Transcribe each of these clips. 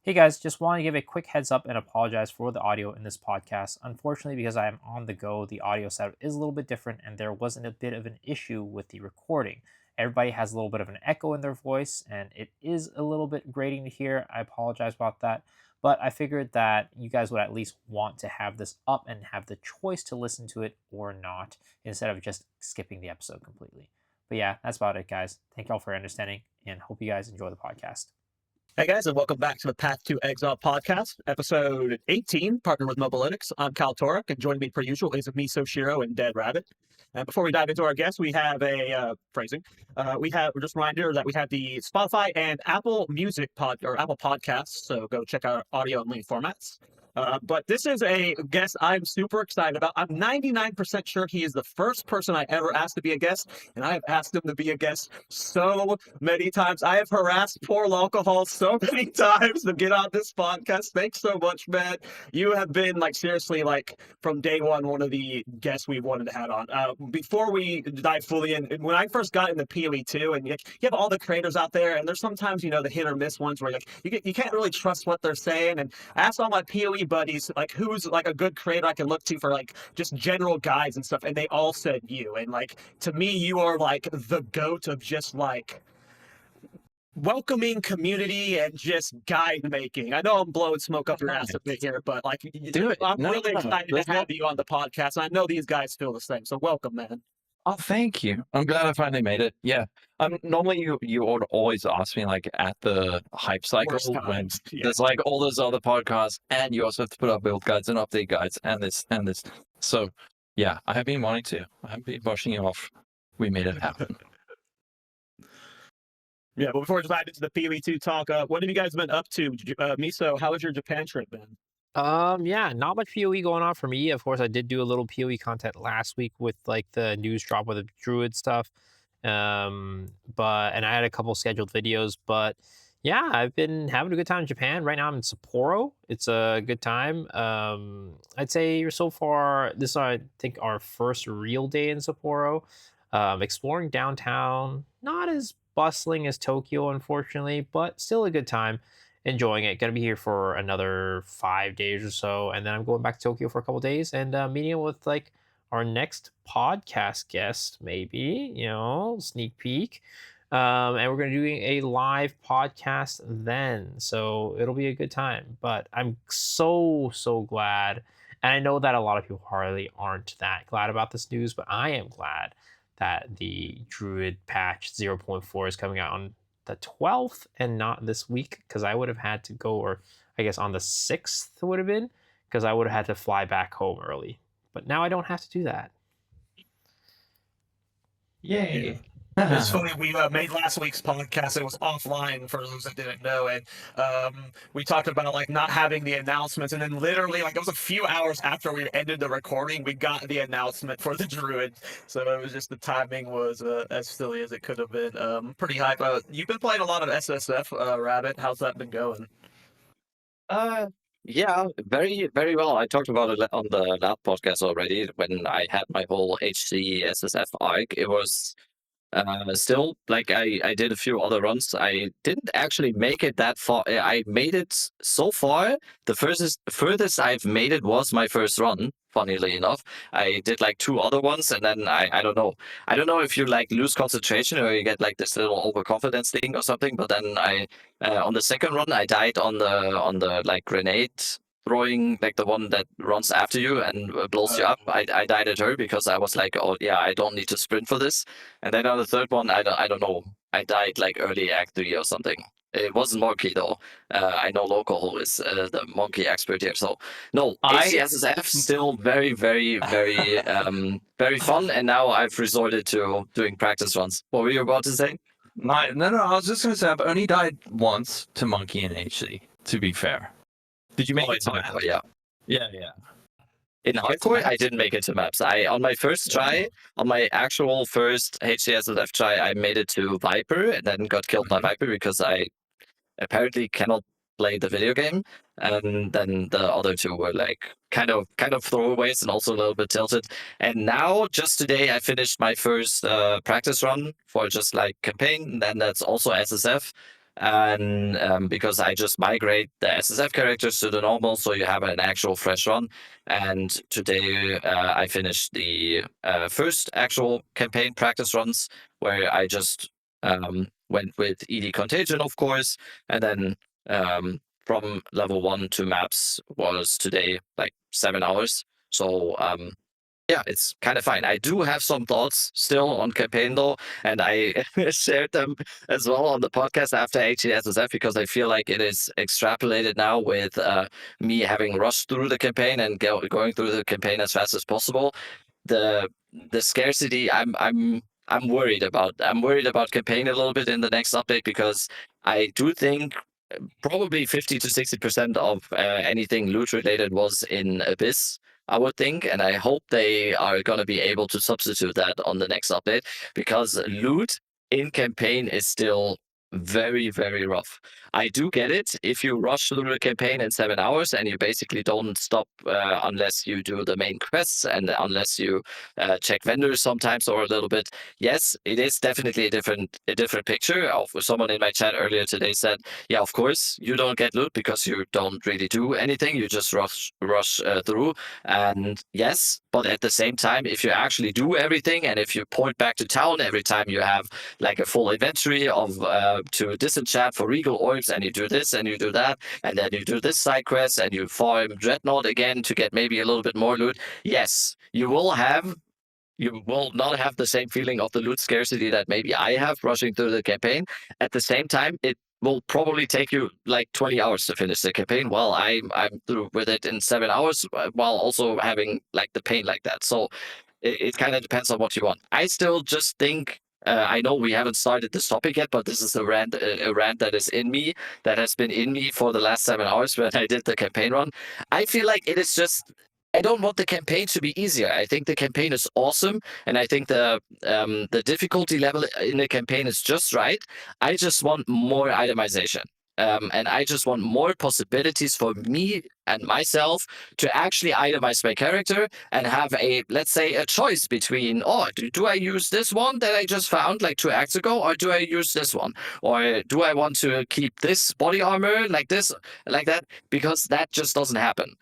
Hey guys, just want to give a quick heads up and apologize for the audio in this podcast. Unfortunately, because I am on the go, the audio setup is a little bit different and there wasn't a bit of an issue with the recording. Everybody has a little bit of an echo in their voice and it is a little bit grating to hear. I apologize about that. But I figured that you guys would at least want to have this up and have the choice to listen to it or not instead of just skipping the episode completely. But yeah, that's about it, guys. Thank y'all for your understanding and hope you guys enjoy the podcast. Hey guys, and welcome back to the Path to Exile podcast, episode 18, partnered with Mobilytics. I'm Cal Torek, and joining me per usual is Miso Shiro and Dead Rabbit. And before we dive into our guests, we have we're just a reminder that we have the Spotify and Apple Music Apple Podcasts, so go check out our audio and link formats. But this is a guest I'm super excited about. I'm 99% sure he is the first person I ever asked to be a guest, and I have asked him to be a guest so many times. I have harassed poor alcohol so many times to get on this podcast. Thanks so much, man. You have been seriously from day one of the guests we wanted to have on. Before we dive fully in, when I first got into PoE 2, and you have all the creators out there, and there's sometimes the hit or miss ones where you can't really trust what they're saying. And I asked all my PoE buddies who's a good creator I can look to for just general guides and stuff, and they all said you. And to me, you are the goat of just welcoming community and just guide making. I know I'm blowing smoke up your ass a bit here, but I'm really excited to have you on the podcast. I know these guys feel the same. So welcome, man. Oh, thank you. I'm glad I finally made it. Yeah. Normally you would always ask me at the hype cycle when there's all those other podcasts, and you also have to put up build guides and update guides and this and this. So yeah, I have been wanting to. I have been brushing you off. We made it happen. Yeah, but before we dive into the PoE2 talk, what have you guys been up to? Miso, how has your Japan trip been? Yeah, not much PoE going on for me. Of course, I did do a little PoE content last week with the news drop with the Druid stuff. But I had a couple scheduled videos, but yeah, I've been having a good time in Japan. Right now I'm in Sapporo. It's a good time. I'd say so far this is I think our first real day in Sapporo. Exploring downtown, not as bustling as Tokyo, unfortunately, but still a good time enjoying it. Gonna be here for another 5 days or so, and then I'm going back to Tokyo for a couple days and meeting with our next podcast guest, maybe sneak peek. And we're gonna be doing a live podcast then, so it'll be a good time. But I'm so glad, and I know that a lot of people probably aren't that glad about this news, but I am glad that the Druid patch 0.4 is coming out on the 12th and not this week, because I would have had to go, or I guess on the 6th would have been, because I would have had to fly back home early. But now I don't have to do that. Yay. It's funny, we made last week's podcast. It was offline for those that didn't know. And we talked about not having the announcements. And then literally, it was a few hours after we ended the recording, we got the announcement for the Druid. So it was just the timing was as silly as it could have been. Pretty hype. You've been playing a lot of SSF, Rabbit. How's that been going? Yeah, very, very well. I talked about it on the last podcast already when I had my whole HC SSF arc. It was still I did a few other runs. I didn't actually make it that far. I made it so far. The furthest I've made it was my first run. Funnily enough, I did two other ones, and then I don't know. I don't know if you lose concentration or you get this little overconfidence thing or something. But then I on the second run I died on the grenade throwing, the one that runs after you and blows you up. I died at her because I was oh yeah, I don't need to sprint for this. And then on the third one, I don't know. I died early Act 3 or something. It wasn't Monkey though. I know Local who is the Monkey expert here. So no, HCSSF still very, very, very, very fun. And now I've resorted to doing practice runs. What were you about to say? No. I was just gonna say I've only died once to Monkey and HC. To be fair, did you make it to hardcore? Yeah. Yeah. In hardcore, I didn't make it to maps. On my first try, on my actual first HCSSF try, I made it to Viper and then got killed by Viper because I apparently cannot play the video game. And then the other two were kind of throwaways and also a little bit tilted. And now, just today, I finished my first practice run for just campaign. And then that's also SSF. and because I just migrate the SSF characters to the normal, so you have an actual fresh run. And today I finished the first actual campaign practice runs, where I just went with ED Contagion, of course, and then from level 1 to maps was today like 7 hours. So yeah, it's kind of fine. I do have some thoughts still on campaign though, and I shared them as well on the podcast after HCSSF, because I feel like it is extrapolated now with me having rushed through the campaign and going through the campaign as fast as possible. The the scarcity I'm worried about. I'm worried about campaign a little bit in the next update, because I do think probably 50 to 60% of anything loot related was in Abyss, I would think, and I hope they are going to be able to substitute that on the next update, because loot in campaign is still very, very rough. I do get it if you rush through the campaign in 7 hours and you basically don't stop unless you do the main quests and unless you check vendors sometimes or a little bit. Yes, it is definitely a different picture. Someone in my chat earlier today said, yeah, of course you don't get loot because you don't really do anything. You just rush through. And yes, but at the same time, if you actually do everything, and if you point back to town every time you have like a full inventory of to disenchant for regal orbs, and you do this and you do that, and then you do this side quest and you farm Dreadnought again to get maybe a little bit more loot, yes, you will not have the same feeling of the loot scarcity that maybe I have rushing through the campaign. At the same time, it will probably take you like 20 hours to finish the campaign, while I'm through with it in 7 hours, while also having like the pain like that. So it kind of depends on what you want. I still just think. I know we haven't started this topic yet, but this is a rant that is in me, that has been in me for the last 7 hours when I did the campaign run. I feel like it is just, I don't want the campaign to be easier. I think the campaign is awesome, and I think the difficulty level in the campaign is just right. I just want more itemization. And I just want more possibilities for me and myself to actually itemize my character and have let's say, a choice between, oh, do I use this one that I just found like 2 acts ago, or do I use this one? Or do I want to keep this body armor like this, like that? Because that just doesn't happen.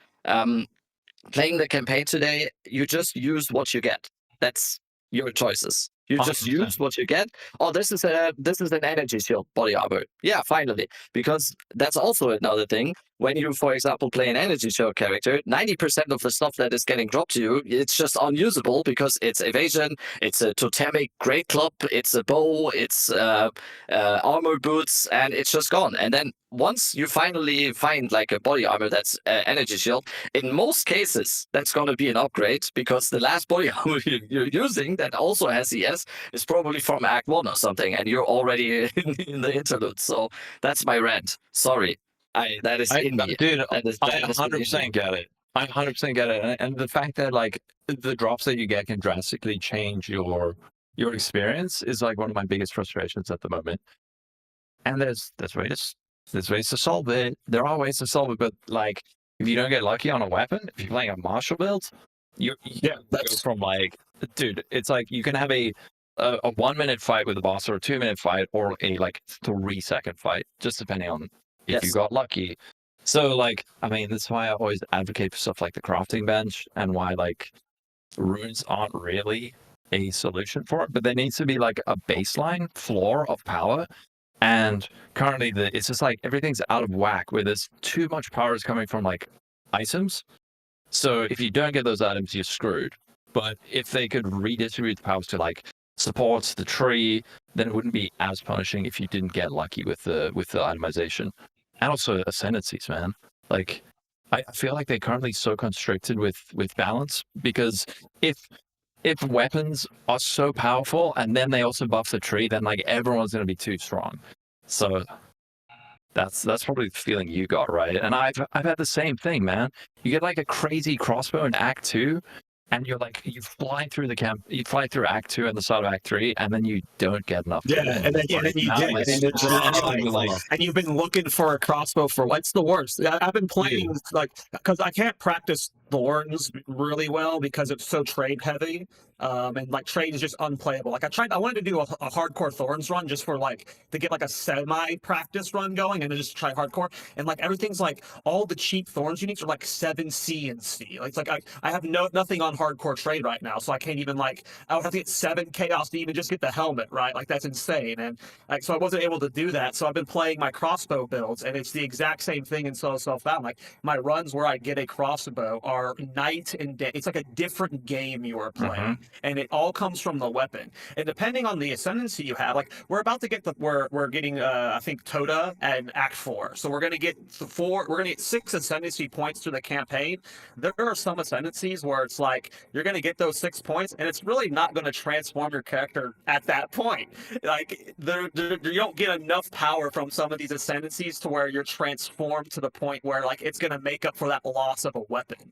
Playing the campaign today, you just use what you get. That's your choices. You just 100%. use what you get. Oh, this is an energy shield body armor. Yeah, finally. Because that's also another thing. When you, for example, play an energy shield character, 90% of the stuff that is getting dropped to you, it's just unusable, because it's evasion, it's a totemic great club, it's a bow, it's armor boots, and it's just gone. And then once you finally find like a body armor that's energy shield, in most cases, that's going to be an upgrade, because the last body armor you're using that also has ES is probably from Act 1 or something, and you're already in the interlude. So that's my rant. Sorry. That is in me. Dude, That is, I that has been in me. 100% get it. I 100% get it. And the fact that like the drops that you get can drastically change your experience is like one of my biggest frustrations at the moment. And there's ways to solve it. There are ways to solve it, but like if you don't get lucky on a weapon, if you're playing a martial build, you go from like, dude, it's like you can have a 1 minute fight with the boss, or a 2 minute fight, or a like 3 second fight, just depending on if you got lucky. So like, I mean, that's why I always advocate for stuff like the crafting bench, and why like runes aren't really a solution for it, but there needs to be like a baseline floor of power. And currently it's just like everything's out of whack, where there's too much power is coming from like items. So if you don't get those items, you're screwed. But if they could redistribute the powers to like supports the tree, then it wouldn't be as punishing if you didn't get lucky with the itemization. And also ascendancies, man. Like I feel like they're currently so constricted with balance, because if weapons are so powerful and then they also buff the tree, then like everyone's gonna be too strong. So that's probably the feeling you got, right? And I've had the same thing, man. You get like a crazy crossbow in Act 2, and you're like, you fly through Act 2 and the start of Act 3, and then you don't get enough. Yeah, and then you Like, and you've been looking for a crossbow for what's the worst? I've been playing like, because I can't practice thorns really well because it's so trade heavy. And like trade is just unplayable. Like I wanted to do a hardcore thorns run just for like to get like a semi practice run going and then just try hardcore. And like everything's like all the cheap thorns uniques are like 7C and C. Like it's like I have nothing on hardcore trade right now, so I can't even like I would have to get 7 chaos to even just get the helmet, right? Like that's insane. And like so I wasn't able to do that. So I've been playing my crossbow builds, and it's the exact same thing in Solo Self-Bound. Like my runs where I get a crossbow are night and day. It's like a different game you are playing, and it all comes from the weapon. And depending on the ascendancy you have, like we're about to get we're getting I think Toda and Act 4. So we're gonna get we're gonna get 6 ascendancy points through the campaign. There are some ascendancies where it's like you're gonna get those 6 points, and it's really not gonna transform your character at that point. Like you don't get enough power from some of these ascendancies to where you're transformed to the point where like it's gonna make up for that loss of a weapon.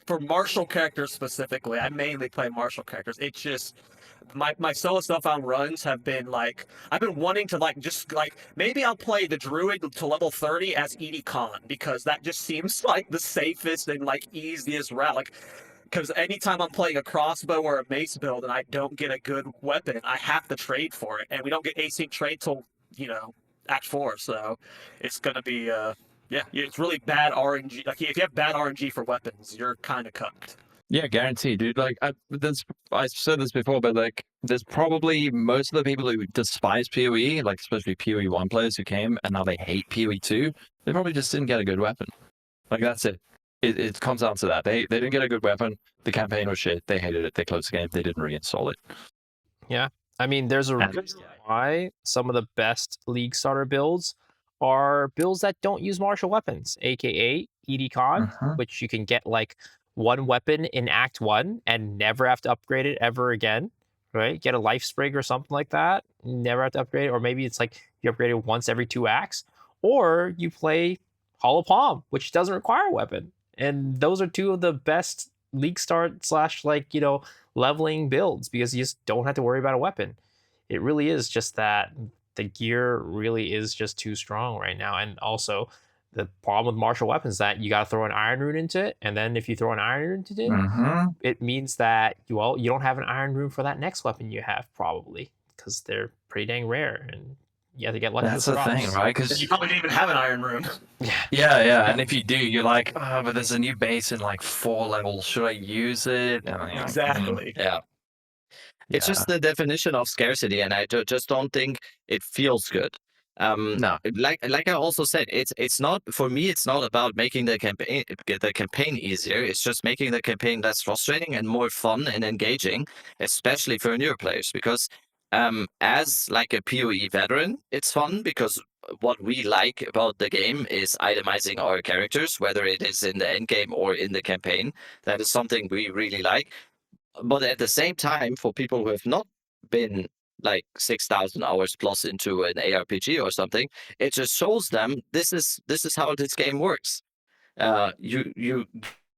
For martial characters specifically, I mainly play martial characters. It's just my solo Self-Bound runs have been like I've been wanting to like just like maybe I'll play the druid to level 30 as Edie Khan because that just seems like the safest and like easiest route. Like because anytime I'm playing a crossbow or a mace build and I don't get a good weapon, I have to trade for it, and we don't get async trade till Act 4. So it's gonna be yeah, it's really bad RNG. Like if you have bad RNG for weapons, you're kind of cooked. Yeah, guaranteed, dude. Like I've said this before, but like there's probably most of the people who despise PoE, like especially PoE 1 players who came and now they hate PoE 2, they probably just didn't get a good weapon. Like that's it. It comes down to that. They didn't get a good weapon. The campaign was shit. They hated it. They closed the game. They didn't reinstall it. Yeah. I mean, there's a reason why some of the best League starter builds are builds that don't use martial weapons, aka ED Con, which you can get like one weapon in Act 1 and never have to upgrade it ever again, right? Get a life sprig or something like that, never have to upgrade it. Or maybe it's like you upgrade it once every 2 acts. Or you play Hollow Palm, which doesn't require a weapon. And those are 2 of the best League start / leveling builds because you just don't have to worry about a weapon. It really is just that the gear really is just too strong right now. And also the problem with martial weapons is that you got to throw an iron rune into it, and then if you throw an iron rune into it, it means that you don't have an iron rune for that next weapon you have probably because they're pretty dang rare and you have to get lucky. That's the thing, right? Because you probably didn't even have an iron rune. Yeah. And if you do, you're like, oh, but there's a new base in like 4 levels. Should I use it? Exactly. Yeah. It's just the definition of scarcity, and I just don't think it feels good. No. Like I also said, it's not for me. It's not about making the campaign easier. It's just making the campaign less frustrating and more fun and engaging, especially for newer players. Because as like a PoE veteran, it's fun because what we like about the game is itemizing our characters, whether it is in the end game or in the campaign. That is something we really like. But at the same time, for people who have not been like 6,000 hours plus into an ARPG or something, it just shows them this is how this game works. You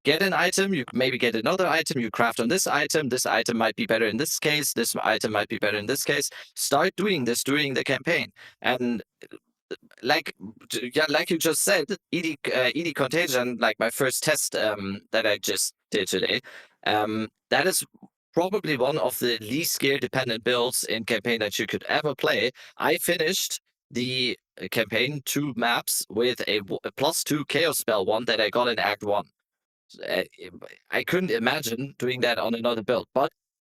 get an item, you maybe get another item, you craft on this item. This item might be better in this case. This item might be better in this case. Start doing this during the campaign, and like you just said, ED Contagion, like my first test that I just did today, that is probably one of the least gear dependent builds in campaign that you could ever play. I finished the campaign 2 maps with a +2 chaos spell one that I got in Act 1. I couldn't imagine doing that on another build, but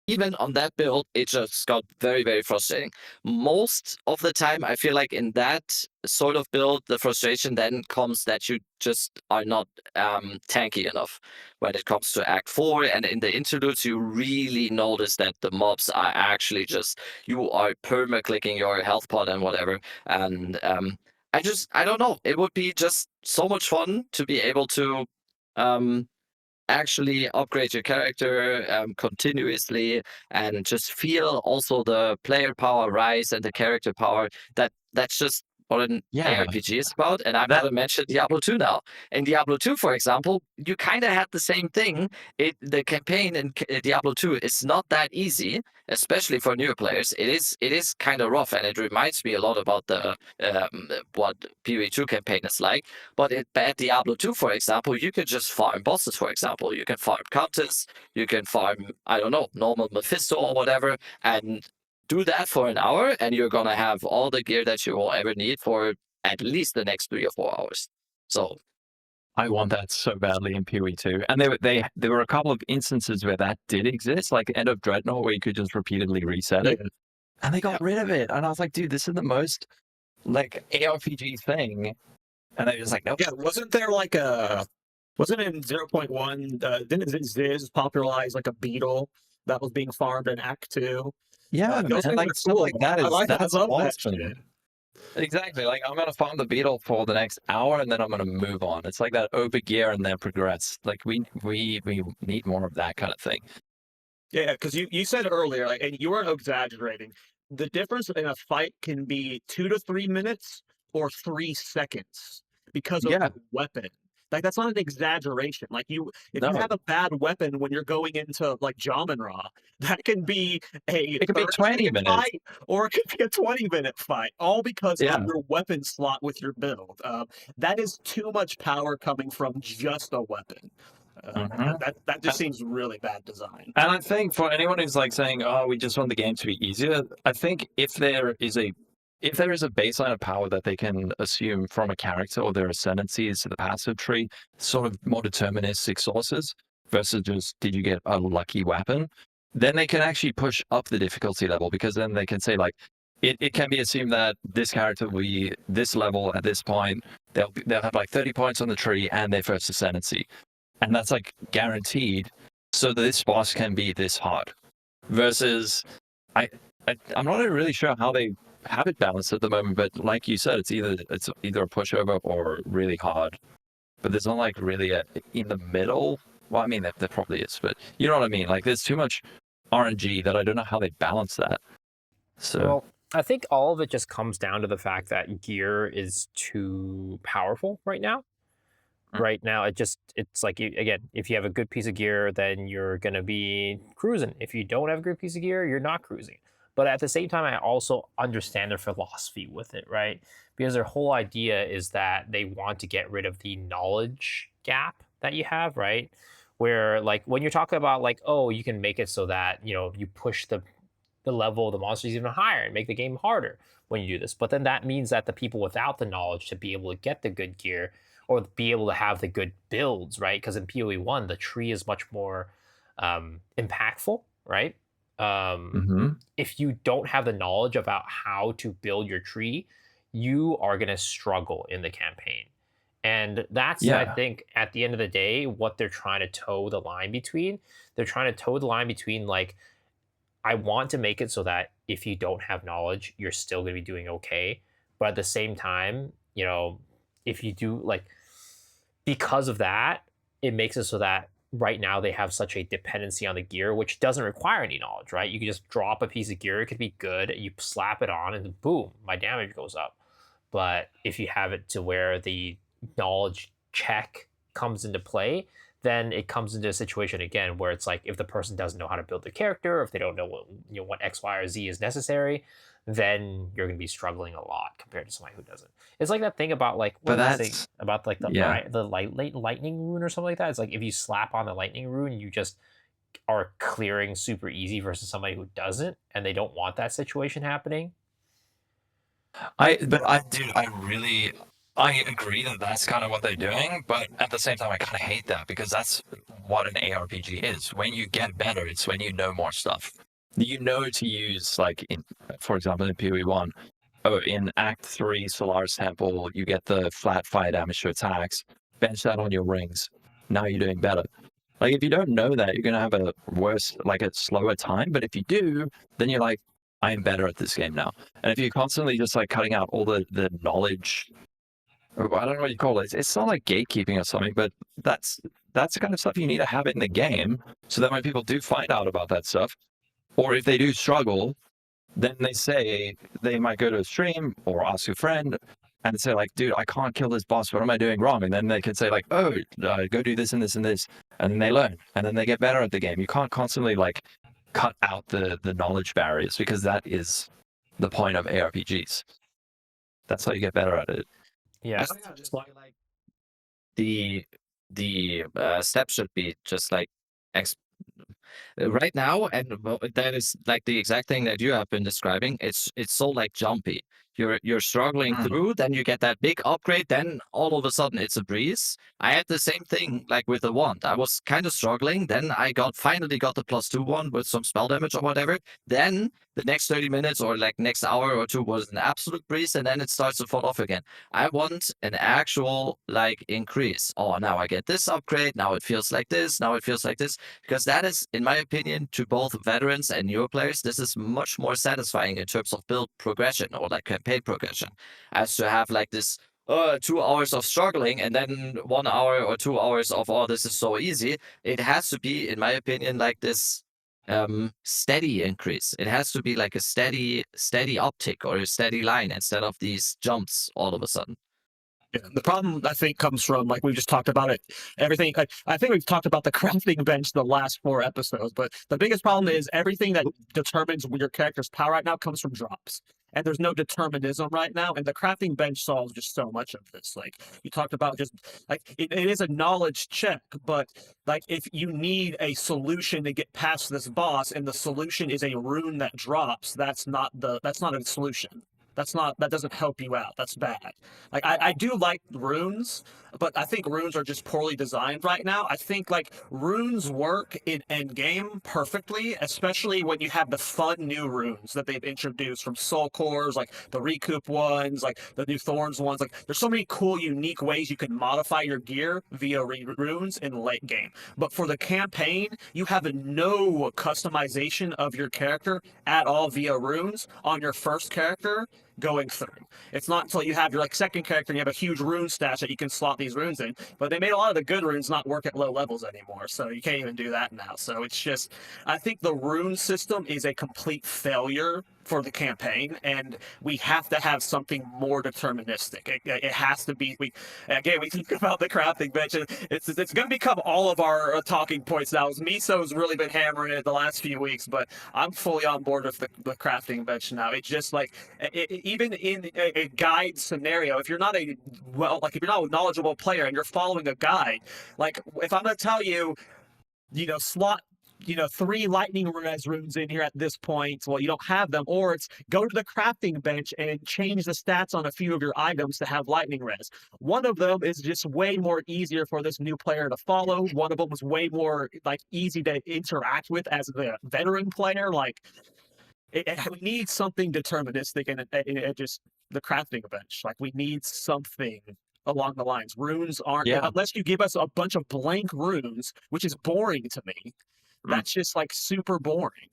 even on that build, it just got very, very frustrating. Most of the time, I feel like in that sort of build, the frustration then comes that you just are not tanky enough. When it comes to Act 4 and in the interludes, you really notice that the mobs are actually just, you are perma-clicking your health pot and whatever. And I don't know. It would be just so much fun to be able to actually upgrade your character continuously and just feel also the player power rise and the character power. That's just what an Yeah. ARPG is about, and I've That got to mention Diablo 2 now. In Diablo 2, for example, you kind of had the same thing. The campaign in Diablo 2 is not that easy, especially for newer players. It is kind of rough, and it reminds me a lot about the what PvE2 campaign is like. But at Diablo 2, for example, you can just farm bosses. For example, you can farm counters, you can farm, I don't know, normal Mephisto or whatever, and do that for an hour, and you're gonna have all the gear that you will ever need for at least the next 3 or 4 hours. So I want that so badly in PoE2. And there were a couple of instances where that did exist, like End of Dreadnought, where you could just repeatedly reset it. And they got rid of it. And I was like, dude, this is the most like ARPG thing. And they were just like, nope. Yeah, wasn't there like wasn't in 0.1, didn't Ziz popularize like a beetle that was being farmed in Act 2? Yeah, Those and things like are stuff cool. like that I is I that's love that awesome. shit. Exactly. Like I'm gonna farm the beetle for the next hour and then I'm gonna move on. It's like that over gear and then progress. Like we need more of that kind of thing. Yeah, because you said earlier, like, and you weren't exaggerating. The difference in a fight can be 2 to 3 minutes or 3 seconds because of Yeah. the weapon. Like that's not an exaggeration. Like if you No. have a bad weapon when you're going into like Jamin Ra, that can be a It could be 20 30-second minutes. fight, or it could be a 20-minute fight, all because Yeah. of your weapon slot with your build. That is too much power coming from just a weapon. Mhm. That just seems really bad design. And I think for anyone who's like saying, "Oh, we just want the game to be easier," I think if there is a baseline of power that they can assume from a character or their ascendancies to the passive tree, sort of more deterministic sources versus just did you get a lucky weapon, then they can actually push up the difficulty level because then they can say like it can be assumed that this character will be this level at this point. They'll have like 30 points on the tree and their first ascendancy. And that's like guaranteed so this boss can be this hard versus I'm not really sure how they have it balanced at the moment, but like you said, it's either a pushover or really hard, but there's not like really a in the middle. Well, I mean there probably is, but you know what I mean. Like there's too much RNG that I don't know how they balance that. So Well, I think all of it just comes down to the fact that gear is too powerful right now. Right now, it's like again, if you have a good piece of gear, then you're gonna be cruising. If you don't have a good piece of gear, you're not cruising. But at the same time, I also understand their philosophy with it, right? Because their whole idea is that they want to get rid of the knowledge gap that you have, right? Where like when you're talking about like, oh, you can make it so that you push the level of the monsters even higher and make the game harder when you do this. But then that means that the people without the knowledge to be able to get the good gear or be able to have the good builds, right? Because in PoE1, the tree is much more impactful, right? mhm. If you don't have the knowledge about how to build your tree, you are going to struggle in the campaign. And that's, I Yeah, think, at the end of the day, what they're trying to toe the line between. They're trying to toe the line between like, I want to make it so that if you don't have knowledge, you're still going to be doing okay. But at the same time, if you do like, because of that, it makes it so that right now they have such a dependency on the gear, which doesn't require any knowledge, right? You can just drop a piece of gear, it could be good, you slap it on, and boom, my damage goes up. But if you have it to where the knowledge check comes into play, then it comes into a situation again where it's like if the person doesn't know how to build their character, or if they don't know what X, Y, or Z is necessary, then you're going to be struggling a lot compared to somebody who doesn't. It's like that thing about like what but did they say that's about like yeah. the lightning rune or something like that. It's like if you slap on the lightning rune, you just are clearing super easy versus somebody who doesn't, and they don't want that situation happening. I agree that that's kind of what they're doing, but at the same time, I kind of hate that because that's what an ARPG is. When you get better, it's when you know more stuff. You know to use, like, for example, in PoE1, in Act 3, Solaris Temple, you get the flat fire damage to attacks, bench that on your rings. Now you're doing better. Like, if you don't know that, you're going to have a worse, like a slower time. But if you do, then you're like, I am better at this game now. And if you're constantly just like cutting out all the knowledge, or I don't know what you call it. It's not like gatekeeping or something, but that's the kind of stuff you need to have in the game so that when people do find out about that stuff, or if they do struggle, then they say they might go to a stream or ask a friend, and say like, dude, I can't kill this boss. What am I doing wrong? And then they can say like, oh, go do this and this and this, and then they learn, and then they get better at the game. You can't constantly like cut out the knowledge barriers, because that is the point of ARPGs. That's how you get better at it. Yeah. Just like the steps should be just like ex- right now, and that is like the exact thing that you have been describing. It's so like jumpy. You're struggling through, then you get that big upgrade, then all of a sudden it's a breeze. I had the same thing like with the wand. I was kind of struggling, then I finally got the +2 one with some spell damage or whatever. Then the next 30 minutes or like next hour or two was an absolute breeze, and then it starts to fall off again. I want an actual like increase. Oh, now I get this upgrade, now it feels like this, now it feels like this. Because that is, in my opinion, to both veterans and newer players, this is much more satisfying in terms of build progression or like campaign progression, as to have like this 2 hours of struggling and then 1 hour or 2 hours of, oh, this is so easy. It has to be, in my opinion, like this steady increase. It has to be like a steady uptick or a steady line instead of these jumps all of a sudden. Yeah, the problem I think comes from, like we've just talked about it, everything. I think we've talked about the crafting bench the last 4 episodes, but the biggest problem is everything that determines your character's power right now comes from drops. And there's no determinism right now, and the crafting bench solves just so much of this. Like you talked about, just like it is a knowledge check, but like if you need a solution to get past this boss, and the solution is a rune that drops, that's not a solution. That doesn't help you out. That's bad. Like I do like runes, but I think runes are just poorly designed right now. I think like runes work in endgame perfectly, especially when you have the fun new runes that they've introduced from soul cores, like the recoup ones, like the new thorns ones. Like there's so many cool, unique ways you can modify your gear via runes in late game. But for the campaign, you have no customization of your character at all via runes on your first character going through. It's not until you have your like second character and you have a huge rune stash that you can slot these runes in. But they made a lot of the good runes not work at low levels anymore, so you can't even do that now. So it's just, I think the rune system is a complete failure for the campaign, and we have to have something more deterministic. It has to be. We think about the crafting bench, and it's going to become all of our talking points now. Miso's really been hammering it the last few weeks, but I'm fully on board with the crafting bench now. It's just like even in a guide scenario, if you're not if you're not a knowledgeable player and you're following a guide, like if I'm going to tell you, slot 3 lightning res runes in here at this point. Well, you don't have them, or it's go to the crafting bench and change the stats on a few of your items to have lightning res. One of them is just way more easier for this new player to follow. One of them is way more like easy to interact with as the veteran player. Like we need something deterministic, and it just the crafting bench. Like we need something along the lines. Runes aren't, unless you give us a bunch of blank runes, which is boring to me. That's just like super boring.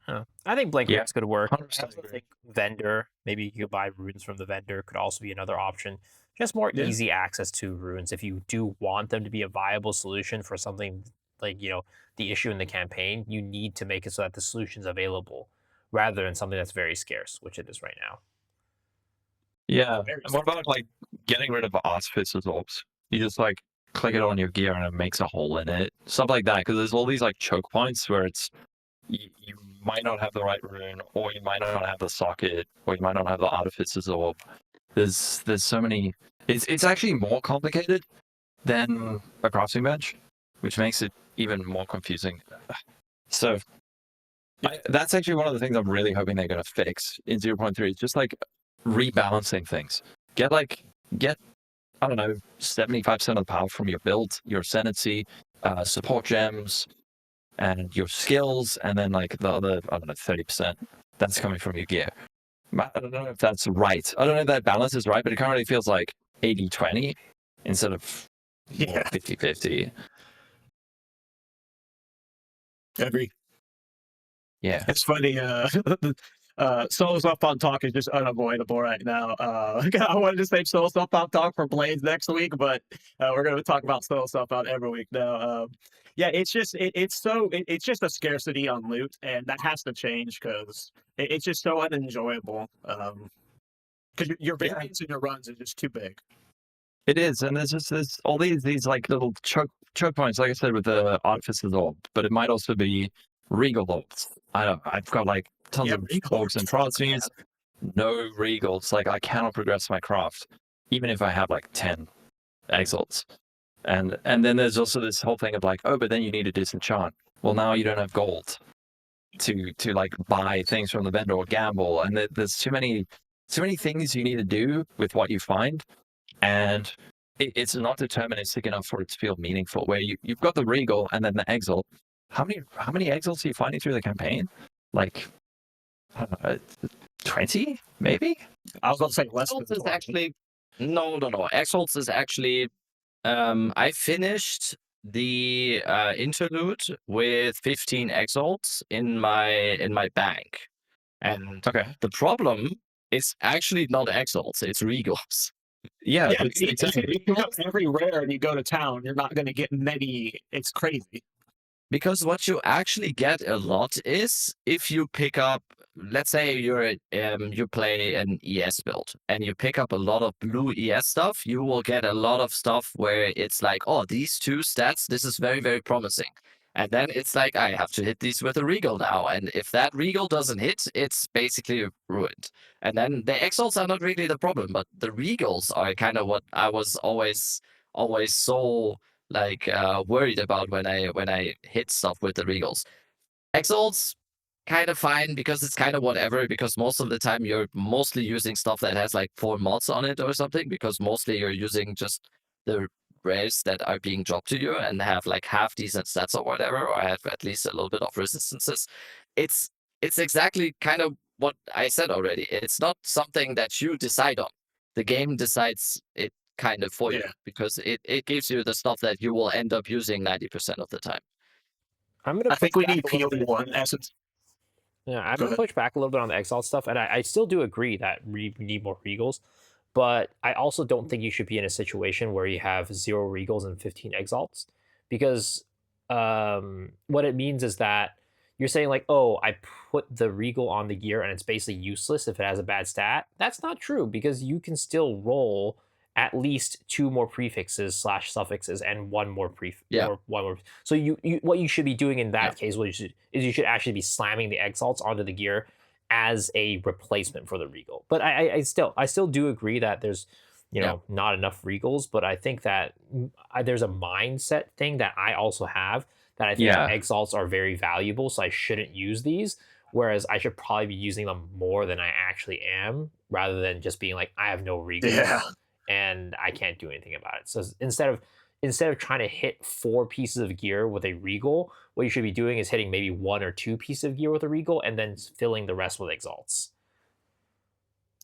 Huh. I think blank runes could work. I 100% also agree. think vendor, maybe you could buy runes from the vendor, could also be another option. Just more Yeah. easy access to runes if you do want them to be a viable solution for something like, the issue in the campaign. You need to make it so that the solution's available rather than something that's very scarce, which it is right now. Yeah. Very And what about like getting rid of Artificer's orbs? You just like click it on your gear and it makes a hole in it. Stuff like that. Because there's all these like choke points where it's you might not have the right rune, or you might not have the socket, or you might not have the Artificer's orb. There's so many. It's actually more complicated than a crafting bench, which makes it even more confusing. So that's actually one of the things I'm really hoping they're going to fix in 0.3. Is just like rebalancing things. Get I don't know, 75% of the power from your build, your ascendancy, support gems, and your skills, and then like the other, I don't know, 30% that's coming from your gear. I don't know if that's right. I don't know if that balance is right, but it currently feels like 80-20 instead of 50-50. Agree. Yeah. It's funny. Solo Softball talk is just unavoidable right now. I wanted to save Solo Softball talk for Blades next week, but we're going to talk about Solo Softball every week now. Yeah, it's just it's just a scarcity on loot, and that has to change because it's just so unenjoyable. Because your Yeah. variance in your runs is just too big. It is, and there's just all these like little choke points, like I said, with the Artificer's Orb, but it might also be Regal Orbs. I've got like tons Yeah, of Regal Orcs and Orbs. Proteins, no Regals. Like I cannot progress my craft, even if I have like 10 Exalts. And then there's also this whole thing of like, oh, but then you need a disenchant. Well, now you don't have gold to like buy things from the vendor or gamble, and there's too many things you need to do with what you find, and it's not deterministic enough for it to feel meaningful. Where you've got the Regal and then the Exalt. How many Exalts are you finding through the campaign? Like I don't know, 20 maybe. I was going to say less than Exalts is 20. actually no. Exalts is actually I finished the interlude with 15 exalts in my bank, and Okay. the problem is actually not exalts; it's regals. Yeah. Yeah, Exactly. if you pick up every rare and you go to town, you're not going to get many. It's crazy. Because what you actually get a lot is if you pick up, let's say you play an ES build and you pick up a lot of blue ES stuff, you will get a lot of stuff where it's like, oh, these two stats, this is very, very promising. And then it's like, I have to hit these with a Regal now. And if that Regal doesn't hit, it's basically ruined. And then the Exalts are not really the problem, but the Regals are kind of what I was always so like worried about when I hit stuff with the regals. Exalts kind of fine because it's kind of whatever, because most of the time you're mostly using stuff that has like 4 mods on it or something, because mostly you're using just the rares that are being dropped to you and have like half decent stats or whatever, or have at least a little bit of resistances. It's it's exactly kind of what I said already. It's not something that you decide on. The game decides it kind of for you, Yeah. because it gives you the stuff that you will end up using 90% of the time. I'm gonna I think push we back need a little bit. POE1 essence. Yeah, I'm Go gonna ahead. push back a little bit on the Exalt stuff, and I still do agree that we need more Regals, but I also don't think you should be in a situation where you have 0 Regals and 15 Exalts, because what it means is that you're saying like, oh, I put the Regal on the gear and it's basically useless if it has a bad stat. That's not true, because you can still roll at least 2 more prefixes slash suffixes and Yeah, or one more. So you what you should be doing in yeah, that case, is you should actually be slamming the exalts onto the gear as a replacement for the regal. But I still do agree that there's yeah, not enough regals. But I think that there's a mindset thing that I also have, that I think that Yeah. exalts are very valuable, so I shouldn't use these. Whereas I should probably be using them more than I actually am, rather than just being like, I have no Yeah. regals and I can't do anything about it. So instead of trying to hit 4 pieces of gear with a regal, what you should be doing is hitting maybe 1 or 2 pieces of gear with a regal, and then filling the rest with exalts.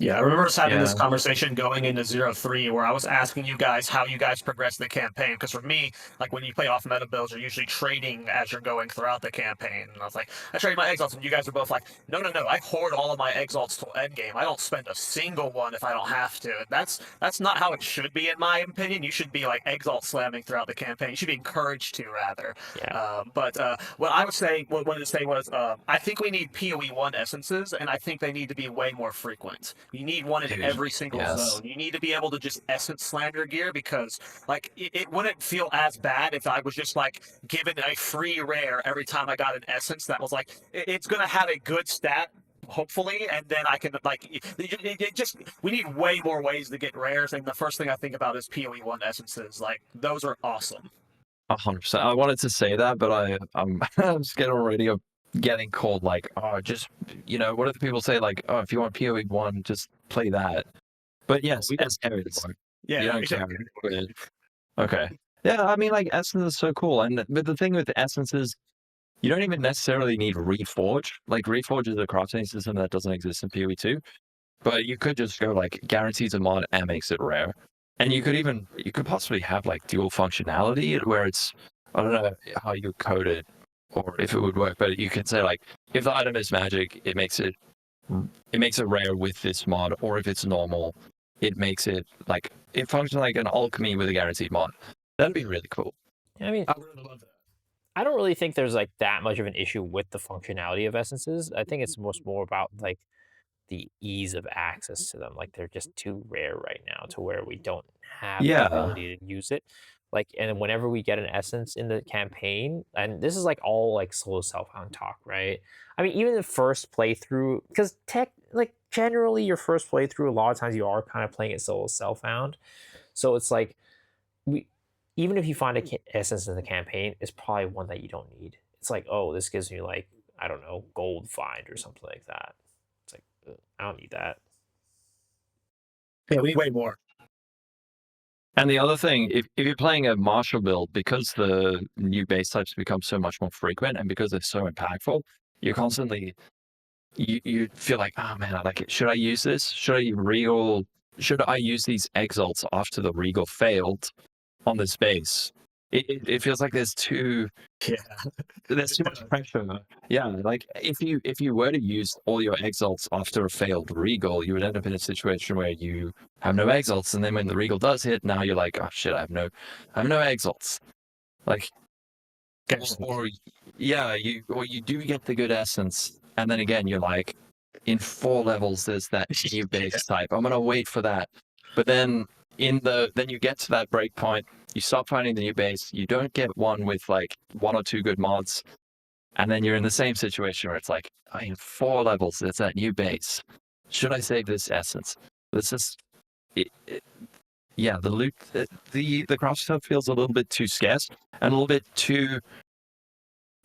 Yeah, I remember us having this Yeah. conversation going into 0-3 where I was asking you guys how you guys progress the campaign. Because for me, like when you play off meta builds, you're usually trading as you're going throughout the campaign. And I was like, I trade my exalts, and you guys are both like, no, no, no, I hoard all of my exalts till endgame. I don't spend a single one if I don't have to. And that's not how it should be, in my opinion. You should be like exalt slamming throughout the campaign. You should be encouraged to, rather. Yeah. But what I was saying, what I wanted to say was, I think we need PoE1 essences, and I think they need to be way more frequent. You need one in Dude, every single yes. zone. You need to be able to just essence slam your gear, because like it wouldn't feel as bad if I was just like given a free rare every time I got an essence that was like it's gonna have a good stat, hopefully, and then I can like it just we need way more ways to get rares, and the first thing I think about is PoE1 essences. Like those are awesome. 100%. I wanted to say that, but I'm I'm scared already of getting called like, oh, just what do the people say? Like, oh, if you want PoE1, just play that. But yes, we don't carry Essence. anymore. Yeah, You don't care. exactly. Good. Okay. Yeah, I mean, like Essence is so cool, but the thing with Essence is you don't even necessarily need Reforge. Like Reforge is a crafting system that doesn't exist in PoE2, but you could just go like guarantees a mod and makes it rare. And you could possibly have like dual functionality where it's, I don't know how you code it or if it would work, but you can say like, if the item is magic, it makes it rare with this mod, or if it's normal, it makes it like, it functions like an alchemy with a guaranteed mod. That'd be really cool. I mean, I really love that. I don't really think there's like that much of an issue with the functionality of essences. I think it's more about like the ease of access to them. Like they're just too rare right now to where we don't have the Yeah. ability to use it. Like, and whenever we get an essence in the campaign, and this is like all like solo self-found talk, right? I mean, even the first playthrough, because like generally your first playthrough, a lot of times you are kind of playing it solo self-found. So it's like we, even if you find a essence in the campaign, it's probably one that you don't need. It's like, oh, this gives me like, I don't know, gold find or something like that. It's like, I don't need that. Yeah, we need way more. And the other thing, if you're playing a martial build, because the new base types become so much more frequent and because they're so impactful, you're constantly you feel like, oh man, I like it. Should I use this? Should I use these exalts after the regal failed on this base? It feels like there's too Yeah. much pressure. Yeah, like if you were to use all your exalts after a failed regal, you would end up in a situation where you have no exalts, and then when the regal does hit, now you're like, oh shit, I have no exalts. Like, or yeah, you do get the good essence, and then again, you're like, in 4 levels, there's that new base type. I'm gonna wait for that, but then then you get to that break point. You stop finding the new base. You don't get one with like 1 or 2 good mods, and then you're in the same situation where it's like, oh, in 4 levels, there's that new base. Should I save this essence? This is, yeah, the loot, the craft stuff feels a little bit too scarce and a little bit too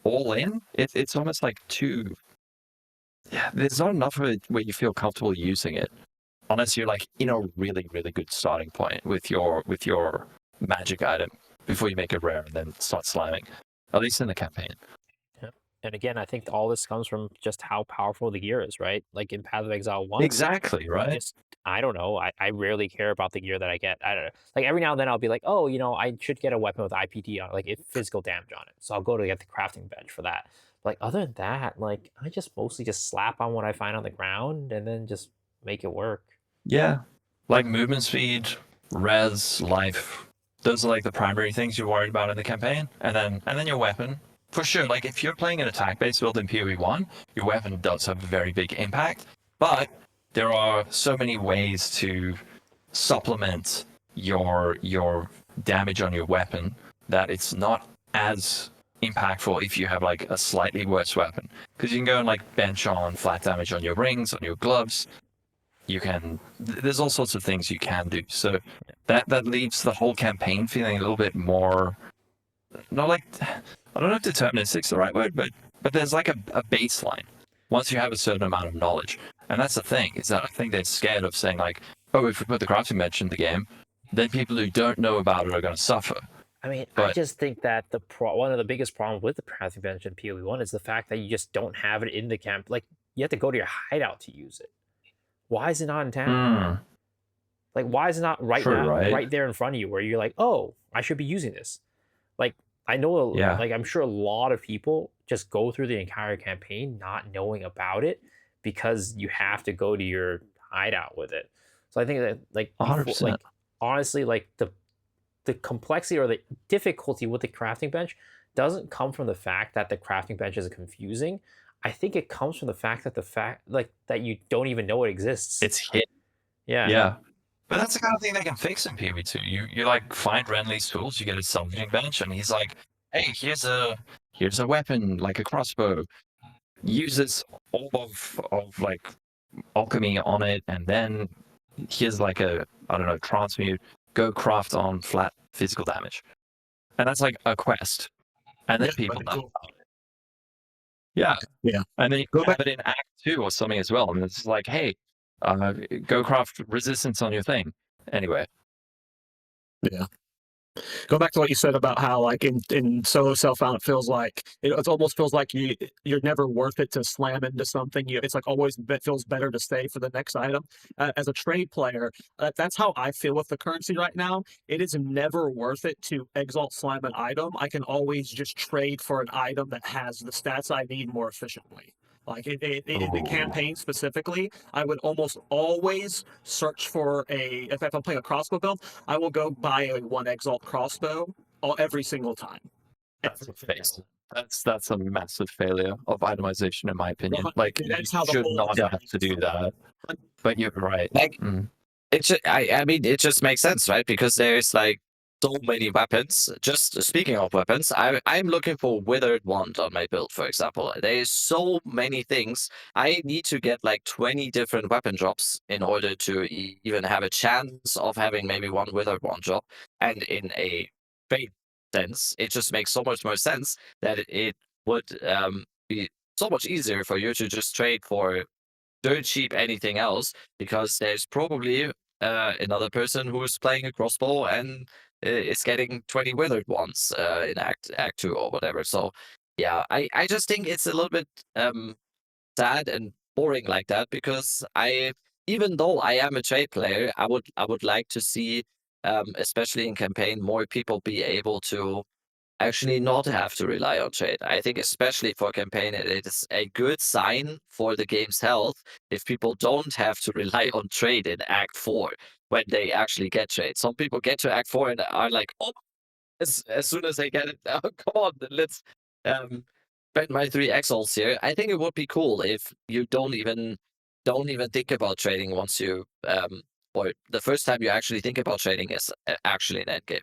all in. It's almost like too. Yeah, there's not enough of it where you feel comfortable using it, unless you're like in a really really good starting point with your magic item before you make it rare and then start slamming. At least in the campaign. Yeah. And again, I think all this comes from just how powerful the gear is, right? Like in Path of Exile 1, Exactly right. just I don't know. I rarely care about the gear that I get. I don't know. Like every now and then I'll be like, oh, I should get a weapon with IPD on it, like physical damage on it. So I'll go to get the crafting bench for that. But like other than that, like I just mostly just slap on what I find on the ground and then just make it work. Yeah, like movement speed, res, life. Those are like the primary things you're worried about in the campaign, and then your weapon. For sure, like if you're playing an attack-based build in PoE1, your weapon does have a very big impact, but there are so many ways to supplement your damage on your weapon that it's not as impactful if you have like a slightly worse weapon. Because you can go and like bench on flat damage on your rings, on your gloves. You can there's all sorts of things you can do. So that leaves the whole campaign feeling a little bit more not like I don't know if deterministic's the right word, but there's like a baseline once you have a certain amount of knowledge. And that's the thing, is that I think they're scared of saying like, oh, if we put the crafting bench in the game, then people who don't know about it are going to suffer. I mean, I But- just think that one of the biggest problems with the crafting bench in PoE1 is the fact that you just don't have it in the camp. Like you have to go to your hideout to use it. Why is it not in town? Like, why is it not right True, now, right? right there in front of you, where you're like, oh, I should be using this? Like, I know, Yeah. like, I'm sure a lot of people just go through the entire campaign not knowing about it because you have to go to your hideout with it. So I think that, like, 100%. like honestly, like the complexity or the difficulty with the crafting bench doesn't come from the fact that the crafting bench is confusing. I think it comes from the fact that that you don't even know it exists. It's hit. Yeah. Yeah. But that's the kind of thing they can fix in PoE2. You like find Renly's tools, you get a salvaging bench, and he's like, hey, here's a weapon, like a crossbow. Use this orb of like alchemy on it, and then here's like a, I don't know, transmute, go craft on flat physical damage. And that's like a quest. And then people know about it. Yeah. Yeah. And then you Go have back- it in Act 2 or something as well. And it's like, hey, go craft resistance on your thing. Anyway. Yeah. Go back to what you said about how, like in solo self-found, it feels like it almost feels like you're never worth it to slam into something. It's like always feels better to stay for the next item. As a trade player, that's how I feel with the currency right now. It is never worth it to exalt slam an item. I can always just trade for an item that has the stats I need more efficiently. Like in the campaign specifically, I would almost always search for if I'm playing a crossbow build, I will go buy a 1 exalt crossbow every single time. That's a face. That's a massive failure of itemization, in my opinion. Like, you That's how the should whole not thing have to do that. But you're right. Like Mm. I mean, it just makes sense, right? Because there's like so many weapons. Just speaking of weapons, I'm looking for withered wand on my build, for example. There's so many things. I need to get like 20 different weapon drops in order to even have a chance of having maybe one withered wand drop. And in a trade sense, it just makes so much more sense that it would be so much easier for you to just trade for dirt cheap anything else, because there's probably another person who's playing a crossbow and is getting 20 withered ones in act 2 or whatever. So yeah, I just think it's a little bit sad and boring like that, because I, even though I am a trade player, I would like to see, especially in campaign, more people be able to actually not have to rely on trade. I think especially for campaign, it is a good sign for the game's health if people don't have to rely on trade in Act 4 when they actually get trade. Some people get to Act 4 and are like, oh, as soon as they get it, oh, come on, let's um, spend my 3 exiles here. I think it would be cool if you don't even think about trading once you or the first time you actually think about trading is actually an endgame.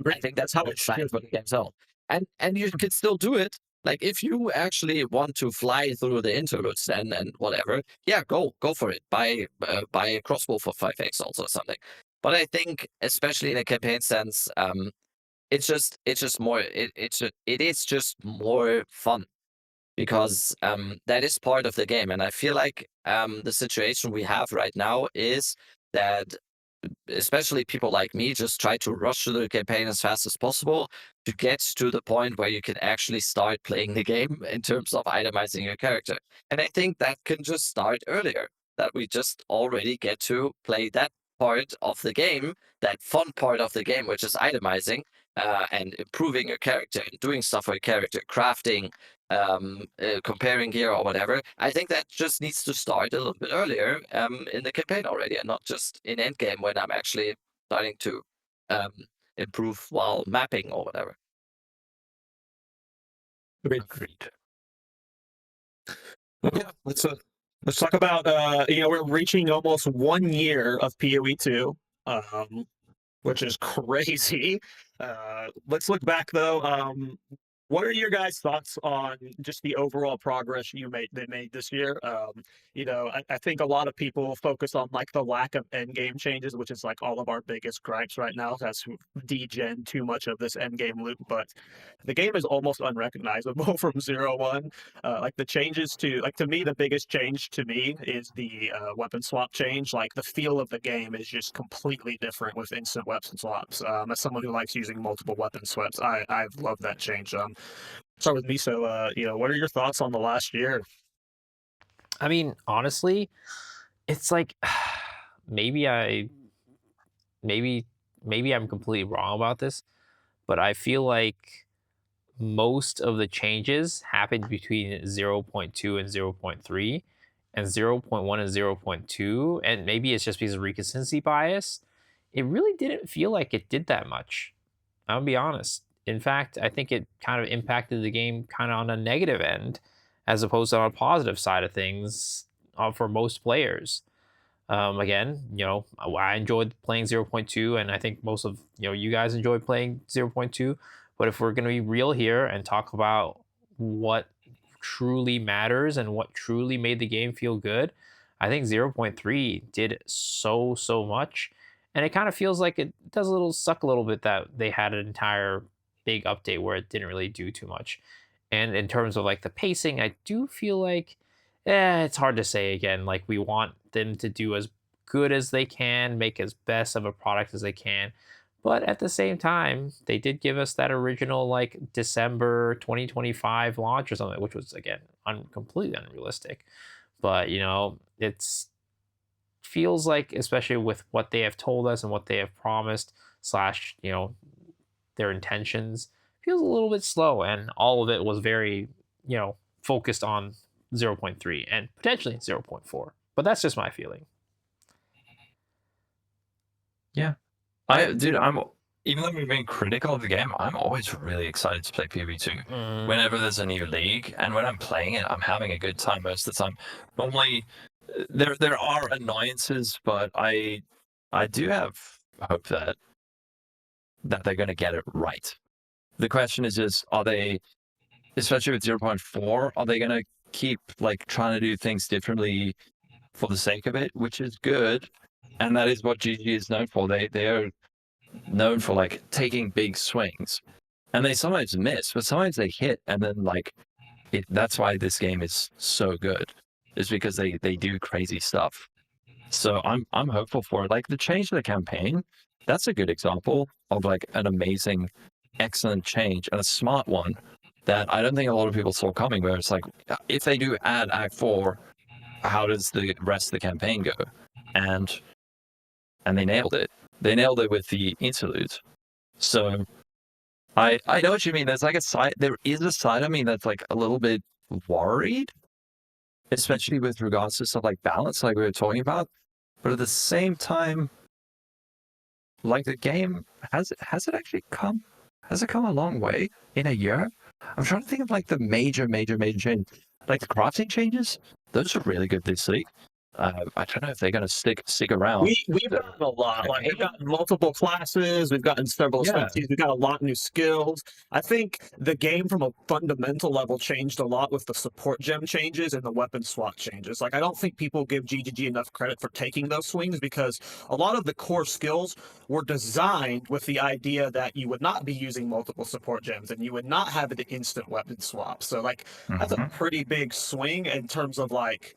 I think that's how it's signed for the game's health. And you can still do it. Like if you actually want to fly through the interludes and whatever, yeah, go for it. Buy a crossbow for 5 exiles or something. But I think, especially in a campaign sense, it's just more it is just more fun, because that is part of the game. And I feel like the situation we have right now is that especially people like me just try to rush through the campaign as fast as possible to get to the point where you can actually start playing the game in terms of itemizing your character. And I think that can just start earlier, that we just already get to play that part of the game, that fun part of the game, which is itemizing and improving your character and doing stuff for your character, crafting, comparing gear or whatever. I think that just needs to start a little bit earlier in the campaign already, and not just in endgame when I'm actually starting to um, improve while mapping or whatever. Agreed. Yeah, let's talk about we're reaching almost 1 year of PoE 2, which is crazy. Let's look back though. What are your guys' thoughts on just the overall progress they made this year? I think a lot of people focus on like the lack of end game changes, which is like all of our biggest gripes right now. That's degen too much of this end game loop, but the game is almost unrecognizable from 0-1. Like the changes to me, the biggest change to me is the weapon swap change. Like the feel of the game is just completely different with instant weapon swaps. As someone who likes using multiple weapon swaps, I've loved that change. Start with me. So, what are your thoughts on the last year? I mean, honestly, it's like maybe maybe maybe I'm completely wrong about this, but I feel like most of the changes happened between zero point 0.2 and zero point 0.3, and zero point 0.1 and zero point 0.2, and maybe it's just because of recency bias. It really didn't feel like it did that much. I'll be honest. In fact, I think it kind of impacted the game kind of on a negative end, as opposed to on a positive side of things for most players. Again, I enjoyed playing zero point 0.2, and I think most of you guys enjoyed playing zero point 0.2. But if we're going to be real here and talk about what truly matters and what truly made the game feel good, I think zero point 0.3 did so much, and it kind of feels like it does a little suck a little bit that they had an entire big update where it didn't really do too much. And in terms of like the pacing, I do feel like it's hard to say again. Like we want them to do as good as they can, make as best of a product as they can. But at the same time, they did give us that original like December 2025 launch or something, which was again completely unrealistic. But it's feels like, especially with what they have told us and what they have promised, slash, their intentions, feels a little bit slow. And all of it was very, focused on zero point 0.3 and potentially 0.4. But that's just my feeling. Yeah. I'm even though we've been critical of the game, I'm always really excited to play PvP2. Mm, Whenever there's a new league, and when I'm playing it, I'm having a good time most of the time. Normally, there are annoyances, but I do have hope that they're going to get it right. The question is just, are they, especially with 0.4, are they going to keep like trying to do things differently for the sake of it, which is good, and that is what GG is known for. They are known for like taking big swings, and they sometimes miss, but sometimes they hit, and then like that's why this game is so good, is because they do crazy stuff. So I'm hopeful for it. Like the change to the campaign, that's a good example of like an amazing, excellent change and a smart one that I don't think a lot of people saw coming. Where it's like, if they do add Act 4, how does the rest of the campaign go? And they nailed it. They nailed it with the interludes. So I know what you mean. There's like a side. There is a side of me that's like a little bit worried, especially with regards to stuff like balance, like we were talking about. But at the same time, like the game has it actually come? Has it come a long way in a year? I'm trying to think of like the major change, like the crafting changes. Those are really good this week. I don't know if they're going to stick around. We've gotten a lot. Like we've gotten multiple classes, we've gotten several Yeah. species, we've got a lot of new skills. I think the game from a fundamental level changed a lot with the support gem changes and the weapon swap changes. Like I don't think people give GGG enough credit for taking those swings because a lot of the core skills were designed with the idea that you would not be using multiple support gems and you would not have the instant weapon swap. So like that's a Mhm. pretty big swing in terms of like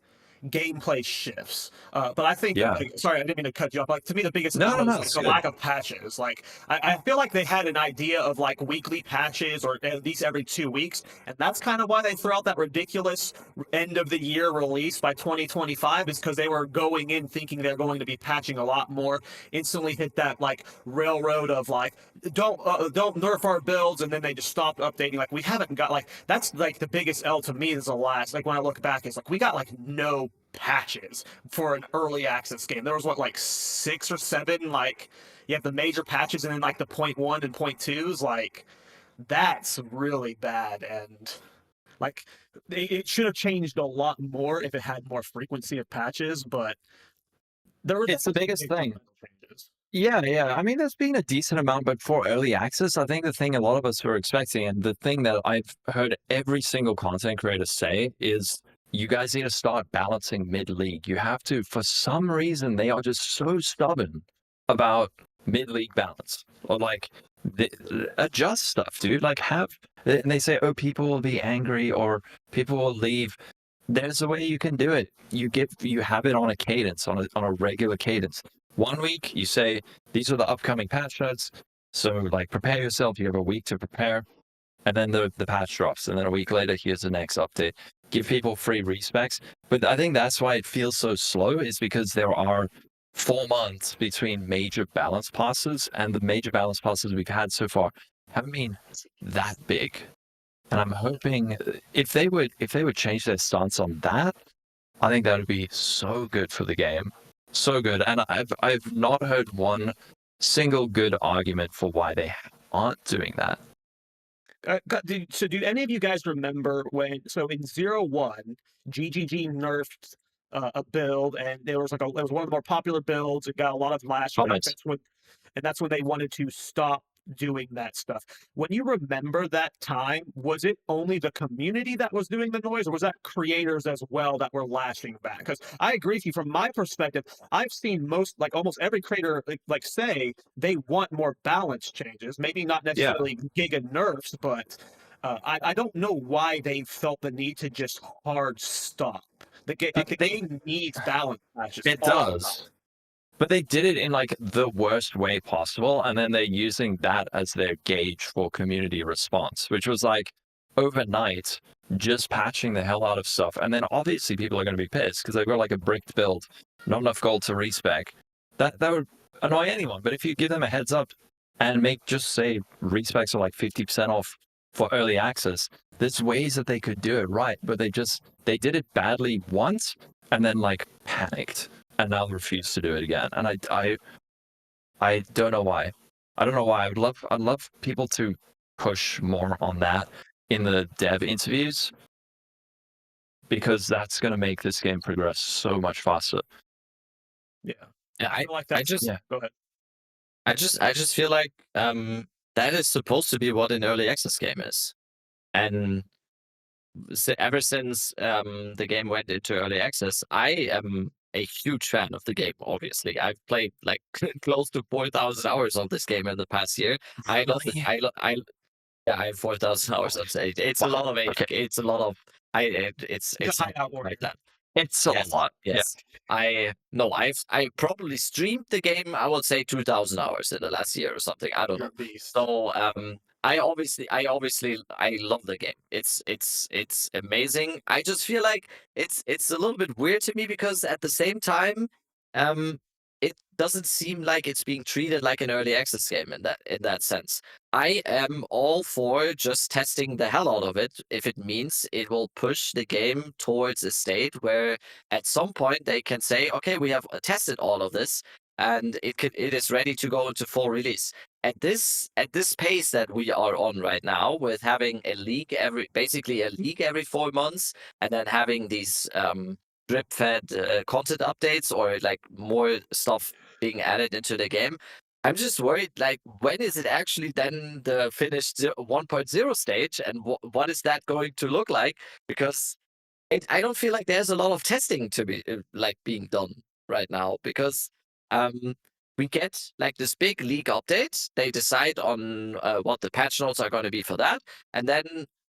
gameplay shifts. But I think, Yeah. sorry, I didn't mean to cut you off. Like to me, the biggest No, thing no, was no, like it's the good. lack of patches. Like I feel like they had an idea of like weekly patches or at least every 2 weeks, and that's kind of why they threw out that ridiculous end of the year release by 2025 is because they were going in thinking they're going to be patching a lot more. Instantly hit that like railroad of like don't nerf our builds, and then they just stopped updating. Like we haven't got like that's like the biggest L to me is the last. Like when I look back, it's like we got like no patches for an early access game. There was what like 6 or 7 like you have the major patches and then like the point one and point twos. Like that's really bad and like it should have changed a lot more if it had more frequency of patches. But there were It's the definitely biggest big thing. fundamental changes. Yeah, yeah. I mean, there's been a decent amount, but for early access, I think the thing a lot of us were expecting, and the thing that I've heard every single content creator say is you guys need to start balancing mid-league. You have to, for some reason, they are just so stubborn about mid-league balance or like adjust stuff, dude. Like and they say, oh, people will be angry or people will leave. There's a way you can do it. You have it on a cadence, on a regular cadence. 1 week, you say, these are the upcoming patch notes. So like prepare yourself. You have a week to prepare. And then the patch drops. And then a week later, here's the next update. Give people free respecs. But I think that's why it feels so slow, is because there are 4 months between major balance passes, and the major balance passes we've had so far haven't been that big. And I'm hoping if they would change their stance on that, I think that would be so good for the game. So good. And I've not heard one single good argument for why they aren't doing that. So do any of you guys remember when? So in 01, GGG nerfed a build, and there was like it was one of the more popular builds. It got a lot of lashback. Comments. That's when they wanted to stop doing that stuff. When you remember that time, was it only the community that was doing the noise, or was that creators as well that were lashing back? Because I agree with you. From my perspective, I've seen most, like almost every creator, like say they want more balance changes. Maybe not Yeah. necessarily giga nerfs, but I don't know why they felt the need to just hard stop. The game needs balance patches It all the time. does. But they did it in like the worst way possible. And then they're using that as their gauge for community response, which was like overnight, just patching the hell out of stuff. And then obviously people are going to be pissed because they've got like a bricked build, not enough gold to respec. That would annoy anyone. But if you give them a heads up and make just say respecs are like 50% off for early access, there's ways that they could do it right. But they did it badly once and then like panicked and now refuse to do it again. And I don't know why. I don't know why. I'd love people to push more on that in the dev interviews because that's going to make this game progress so much faster. Yeah. Yeah, I feel like I that's just Yeah. Go ahead. I just feel like that is supposed to be what an early access game is. And ever since the game went into early access, I am a huge fan of the game. Obviously, I've played like close to 4,000 hours of this game in the past year. I love it. Really? Yeah, I have 4,000 hours. I'd say it's a Wow. lot of age. Okay. It's a lot of He's it's a not hideout warrior. like that. It's a Yes, lot. Yeah. yes. I probably streamed the game. I would say 2,000 hours in the last year or something. I don't You're know. a beast. So I love the game. It's amazing. I just feel like it's a little bit weird to me because at the same time, um, it doesn't seem like it's being treated like an early access game in that sense. I am all for just testing the hell out of it if it means it will push the game towards a state where at some point they can say, okay, we have tested all of this and it is ready to go into full release. At this pace that we are on right now, with having a league basically a league every 4 months, and then having these drip fed content updates or like more stuff being added into the game. I'm just worried, like, when is it actually then the finished 1.0 stage, and what is that going to look like? Because I don't feel like there's a lot of testing to be like being done right now because um, we get like this big league update. They decide on what the patch notes are going to be for that, and then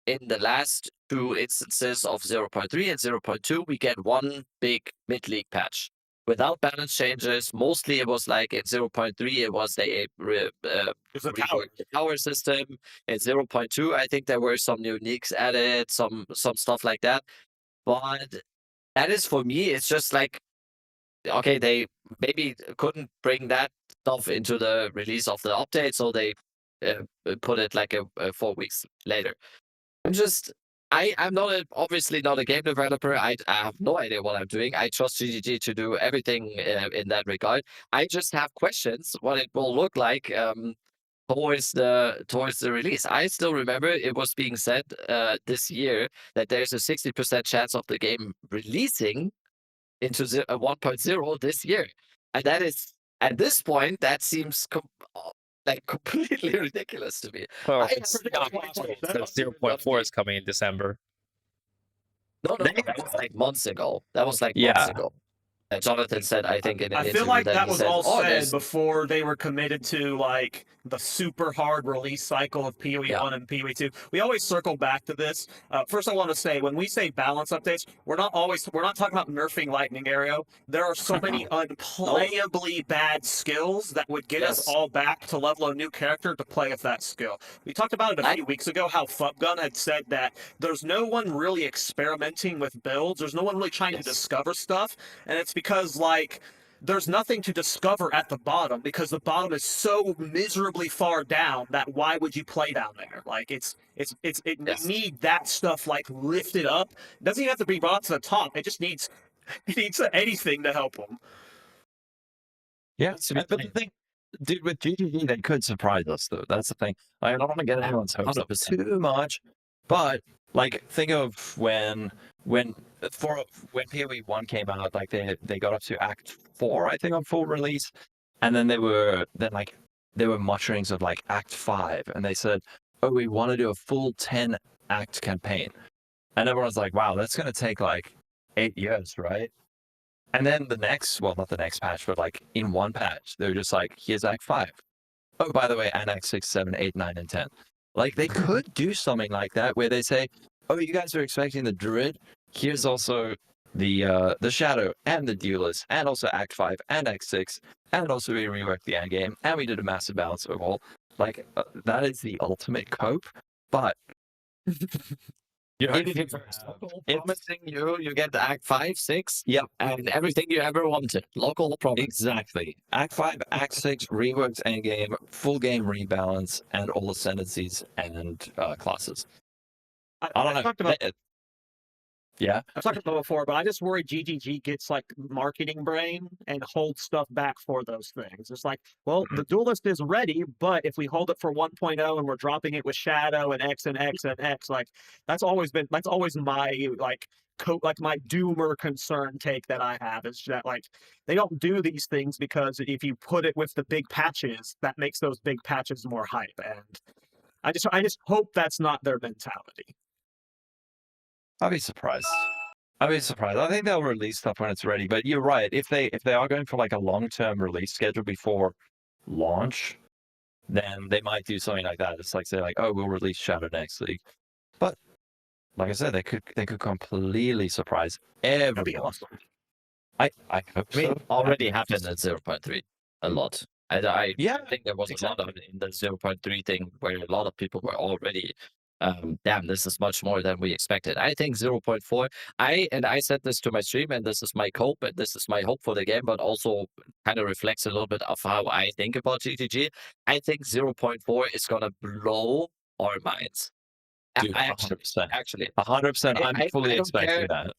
in the last two instances of 0.3 and 0.2, we get one big mid-league patch without balance changes. Mostly, it was like in 0.3, it was they It's a tower. reworked the tower system. In 0.2, I think there were some new uniques added, some stuff like that. But that is for me, it's just like, okay, they maybe couldn't bring that stuff into the release of the update, so they put it like 4 weeks later. I'm just, I'm not obviously not a game developer. I have no idea what I'm doing. I trust GGG to do everything in that regard. I just have questions what it will look like towards the release. I still remember it was being said this year that there's a 60% chance of the game releasing into 1.0 this year, and that is at this point that seems like completely ridiculous to me. Well, I it's have no not idea. possible because 0.4 is coming in December. No, that was like months ago. That was like months Yeah. ago. Jonathan said, I think in an I feel interview like that that he was said, all "Oh, said there's before they were committed to like the super hard release cycle of PoE yeah, 1 and PoE 2. We always circle back to this. First, I want to say when we say balance updates, we're not talking about nerfing Lightning Arrow. There are so many unplayably bad skills that would get us yes, all back to level a new character to play with that skill. We talked about it a I few weeks ago how Fupgun had said that there's no one really experimenting with builds. There's no one really trying to yes, discover stuff, and it's because like there's nothing to discover at the bottom because the bottom is so miserably far down that why would you play down there? Like we yes." need that stuff like lifted up. It doesn't even have to be brought to the top. It just needs it needs anything to help them. Yeah. To be But the thing, dude, with GGG, they could surprise us, though. That's the thing. Like, I don't want to get anyone's hopes up 100%. too much, but like, think of when when PoE 1 came out, like they got up to Act 4, I think, on full release, and then there were mutterings of like Act 5, and they said, "Oh, we want to do a full 10 act campaign," and everyone's like, "Wow, that's going to take like 8 years, right?" And then the next, well, not the next patch, but like in one patch, they're just like, here's Act 5. Oh, by the way, and Act 6, 7, 8, 9, and 10. Like, they could do something like that where they say, oh, you guys are expecting the Druid. Here's also the Shadow and the Duelist, and also Act 5 and Act 6, and also we reworked the end game, and we did a massive balance overhaul. Like, that is the ultimate cope, but you know, Even if local promising you get Act 5, 6, yep, and everything you ever wanted. Local promise. exactly. Act 5, Act 6, reworked endgame, full game rebalance, and all ascendancies and classes. I don't know. talked about I've talked about it before, but I just worry GGG gets like marketing brain and holds stuff back for those things. It's like, well, the Duelist is ready, but if we hold it for 1.0 and we're dropping it with Shadow and X and X and X, like that's always my like my doomer concern take that I have is that like they don't do these things because if you put it with the big patches, that makes those big patches more hype. And I just hope that's not their mentality. I'd be surprised. I'd be surprised. I think they'll release stuff when it's ready. But you're right. If they are going for like a long-term release schedule before launch, then they might do something like that. It's like say like, oh, we'll release Shadow next week. But like I said, they could completely surprise That'd be everyone. awesome. I hope I mean, so. it already happened at 0.3 a lot. I Yeah, think there was a lot of it in the 0.3 thing where a lot of people were already, damn, this is much more than we expected. I think 0.4, I said this to my stream, and this is my hope, and this is my hope for the game, but also kind of reflects a little bit of how I think about GTG. I think 0.4 is going to blow our minds. dude, I 100%. actually, 100%. I'm fully I don't expecting care. that.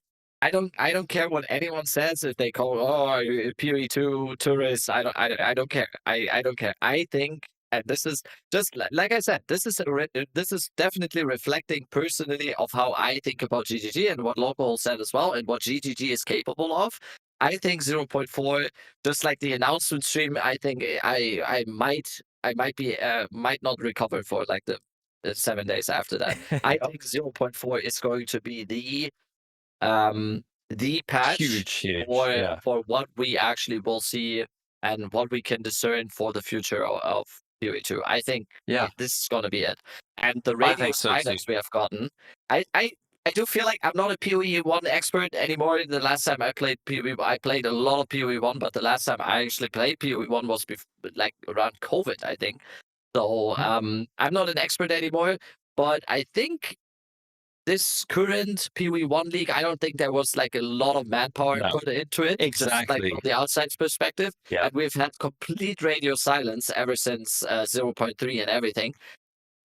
I don't care what anyone says if they call PoE2 tourists. I don't care. I don't care. I think, and this is just like I said, this is definitely reflecting personally of how I think about GGG and what Local said as well, and what GGG is capable of. I think 0.4, just like the announcement stream, I think I might be might not recover for like the 7 days after that. I think 0.4 is going to be the patch Huge, yeah. for what we actually will see and what we can discern for the future of PoE2. I think Yeah. this is going to be it. And the I radio think so too. silence we have gotten, I do feel like I'm not a PoE1 expert anymore. The last time I played PoE, I played a lot of PoE1, but the last time I actually played PoE1 was like around COVID, I think. So I'm not an expert anymore, but I think this current PoE1 league, I don't think there was like a lot of manpower No. put into it. Just like Exactly. from the outside perspective. Yeah. And we've had complete radio silence ever since 0.3 and everything.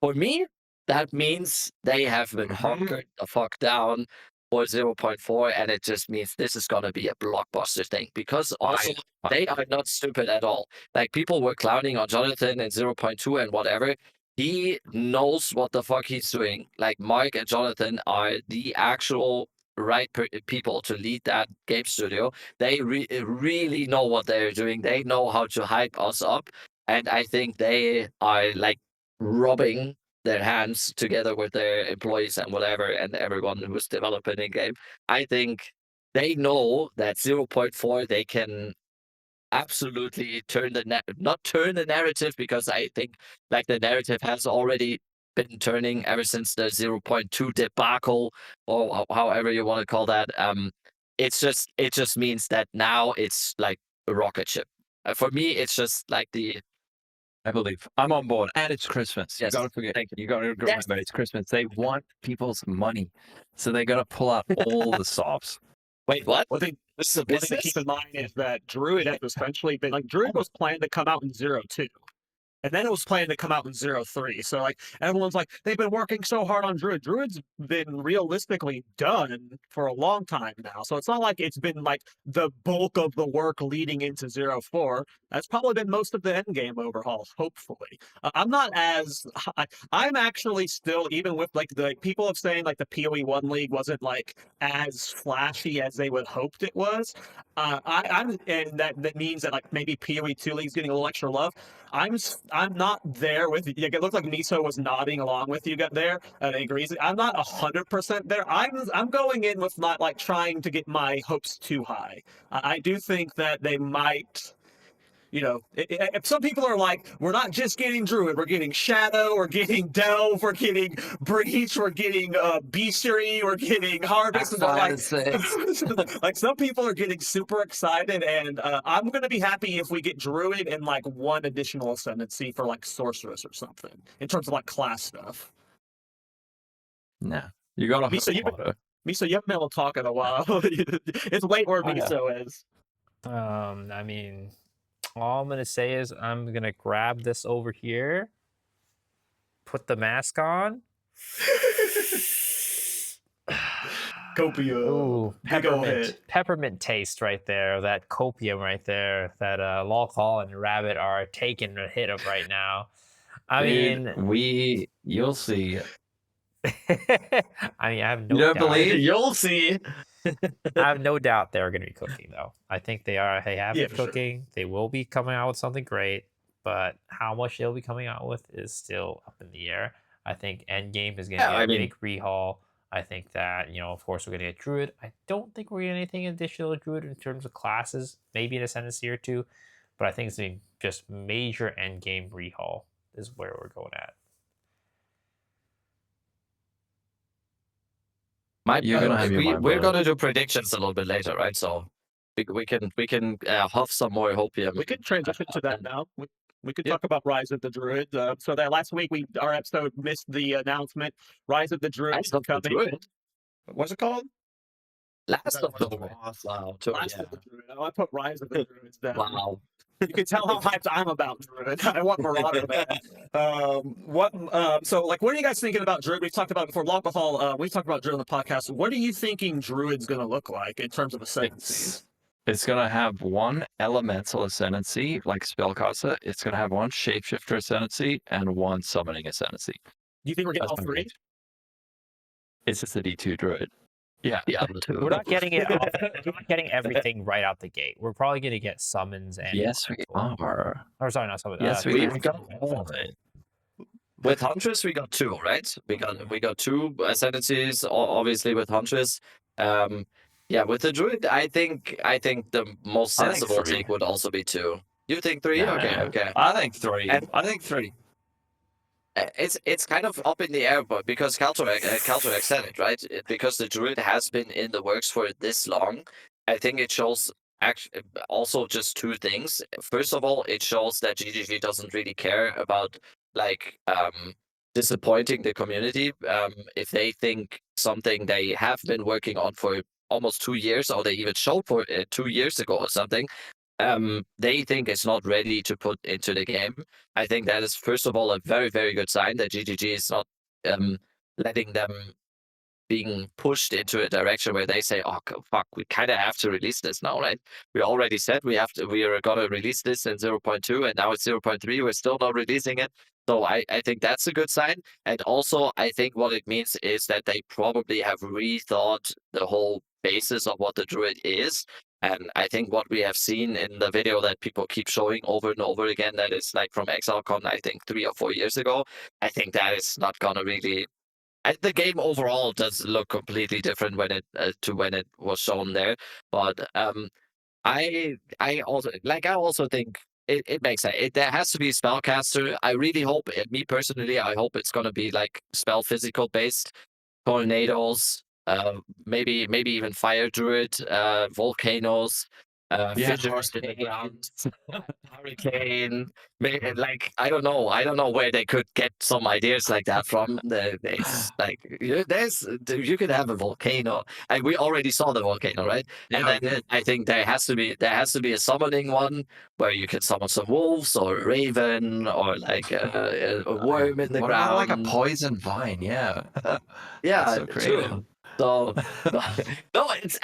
For me, that means they have been hunkered the fuck down for 0.4, and it just means this is gonna be a blockbuster thing. Because also they are not stupid at all. Like people were clowning on Jonathan in 0.2 and whatever. He knows what the fuck he's doing. Like Mark and Jonathan are the actual right people to lead that game studio. They really know what they're doing. They know how to hype us up, and I think they are like rubbing their hands together with their employees and whatever and everyone who's developing in game. I think they know that 0.4 they can absolutely turn not turn the narrative, because I think like the narrative has already been turning ever since the 0.2 debacle, or however you want to call that. It just means that now it's like a rocket ship. For me, it's just like I believe I'm on board, and it's Christmas. Yes, You gotta forget. thank you. You gotta remember it's Christmas. They want people's money, so they gotta pull out all the stops. Wait, what? One thing, This is a one thing to business? keep in mind is that Druid has essentially been like Druid was planned to come out in 0.2. And then it was planned to come out in 0.3. So like everyone's like, they've been working so hard on Druid. Druid's been realistically done for a long time now. So it's not like it's been like the bulk of the work leading into 0.4. That's probably been most of the end game overhaul, hopefully. I'm not as I'm actually still, even with like the people have saying like the PoE1 league wasn't like as flashy as they would hoped it was. And that means that like maybe PoE2 league's getting a little extra love. I'm not there with you. It looks like Miso was nodding along with you there. And agrees. I'm not 100% there. I'm going in with not like trying to get my hopes too high. I do think that they might. If some people are like, we're not just getting Druid, we're getting Shadow, we're getting Delve, we're getting Breach, we're getting Bestiary, we're getting Harvest, and like some people are getting super excited, and I'm gonna be happy if we get Druid and like one additional Ascendancy for like Sorceress or something in terms of like class stuff. Nah, you gotta Miso, hope harder. Miso, you haven't been able to talk in a while. It's late where Oh, yeah. Miso is. I mean, all I'm gonna say is I'm gonna grab this over here, put the mask on. Copium. Ooh, Big ol' hit. peppermint taste right there. That copium right there. That Lawcall and Rabbit are taking a hit of right now. I Dude, mean, you'll see. I have You no don't doubt. believe? You'll see. I have no doubt they're going to be cooking though. I think they are. They have Yeah, been for sure. cooking. They will be coming out with something great, but how much they'll be coming out with is still up in the air. I think Endgame is going to Yeah, get I a mean, big rehaul. I think that, of course, we're going to get Druid. I don't think we're getting anything additional to Druid in terms of classes, maybe an Ascendancy or two, but I think it's going to be just major Endgame rehaul is where we're going at. You're gonna have your mind we're blown. gonna do predictions a little bit later, right? So we can huff some more hopium. We could transition to that and- now. We could Yep. talk about Rise of the Druid. So that last week our episode missed the announcement. Rise of the Druid Last is of the coming. Druid. What's it called? Last of the Last Druid. of Wow. So, Last yeah. of the Druid. Oh, I put Rise of the Druids down. Wow. You can tell how hyped I'm about Druid. I want Marauder, man. So like, what are you guys thinking about Druid? We've talked about it before. Logbahal, we've talked about Druid on the podcast. What are you thinking Druid's going to look like in terms of ascendancies? It's gonna have one elemental ascendancy, like spellcaster. It's gonna have one shapeshifter ascendancy and one summoning ascendancy. Do you think we're getting That's all my three? prediction. It's just a D2 druid. Yeah. Yeah, the two. We're not getting it. We're not getting everything right out the gate. We're probably going to get summons and Yes, we elemental. are. Or sorry, not summons. Yes, we we got all of it. With Huntress, we got two, right? We got two ascendancies, obviously with Huntress. Yeah, with the Druid, I think the most I think sensible three. take would also be two. You think three? Nah, Okay. I think three. And- I think three. It's kind of up in the air, but because Caltorek said it, right? Because the Druid has been in the works for this long, I think it shows actually also just two things. First of all, it shows that GGG doesn't really care about like disappointing the community. If they think something they have been working on for almost 2 years, or they even showed for 2 years ago or something, they think it's not ready to put into the game. I think that is, first of all, a very, very good sign that GGG is not letting them being pushed into a direction where they say, "Oh fuck, we kind of have to release this now, right? We already said we are gonna release this in 0.2, and now it's 0.3. We're still not releasing it." So I think that's a good sign. And also, I think what it means is that they probably have rethought the whole basis of what the Druid is. And I think what we have seen in the video that people keep showing over and over again, that is like from ExileCon, I think 3 or 4 years ago, I think that is not gonna really. The game overall does look completely different when it to when it was shown there, but I also think it makes sense. There has to be a spellcaster. I really hope, me personally, I hope it's gonna be like spell physical based, tornadoes, maybe even fire druid, volcanoes, Yeah, fissures in the ground, hurricane. Like I don't know where they could get some ideas like that from. It's like you could have a volcano, and we already saw the volcano, right? And then I think there has to be a summoning one where you can summon some wolves or a raven or like a worm in the What about ground. like a poison vine? Yeah. Yeah, That's so creative. true. So no, it's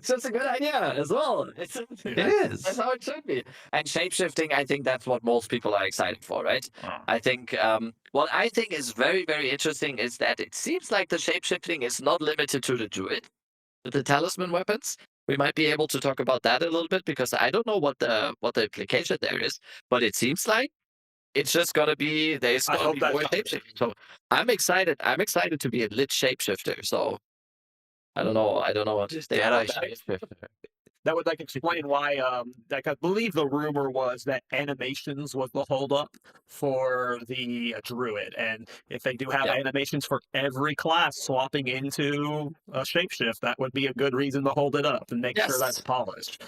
just a good idea as well. It is. That's how it should be. And shapeshifting, I think that's what most people are excited for, right? I think what I think is very, very interesting is that it seems like the shapeshifting is not limited to the druid, the talisman weapons. We might be able to talk about that a little bit because I don't know what the implication there is, but it seems like it's just gonna be there's I gonna hope be that's more not- shapeshifting. So I'm excited. I'm excited to be a lit shapeshifter. So I don't know what to think Dead about eye that. shapeshifter. That would like explain why like I believe the rumor was that animations was the holdup for the druid, and if they do have Yeah. animations for every class swapping into a shapeshift, that would be a good reason to hold it up and make sure that's Yes. polished.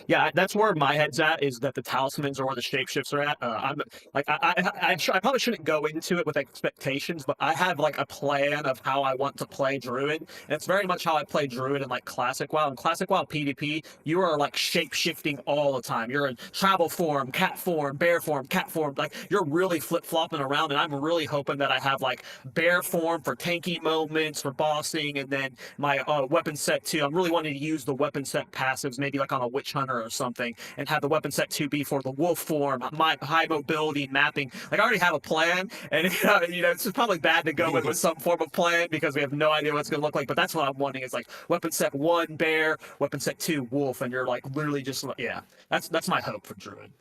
Yeah, that's where my head's at, is that the talismans are where the shapeshifts are at. I'm like I probably shouldn't go into it with expectations, but I have like a plan of how I want to play druid, and it's very much how I play druid in like classic WoW. In classic WoW PvP, ability, you are like shape shifting all the time. You're in travel form, cat form, bear form, cat form. Like you're really flip flopping around, and I'm really hoping that I have like bear form for tanky moments, for bossing, and then my weapon set too. I'm really wanting to use the weapon set passives, maybe like on a witch hunter or something, and have the weapon set 2 be for the wolf form, my high mobility mapping. Like I already have a plan, and it's probably bad to go in with some form of plan because we have no idea what it's going to look like. But that's what I'm wanting is like weapon set 1 bear, weapon set 2 wolf, and you're like literally just yeah. That's my hope for druid.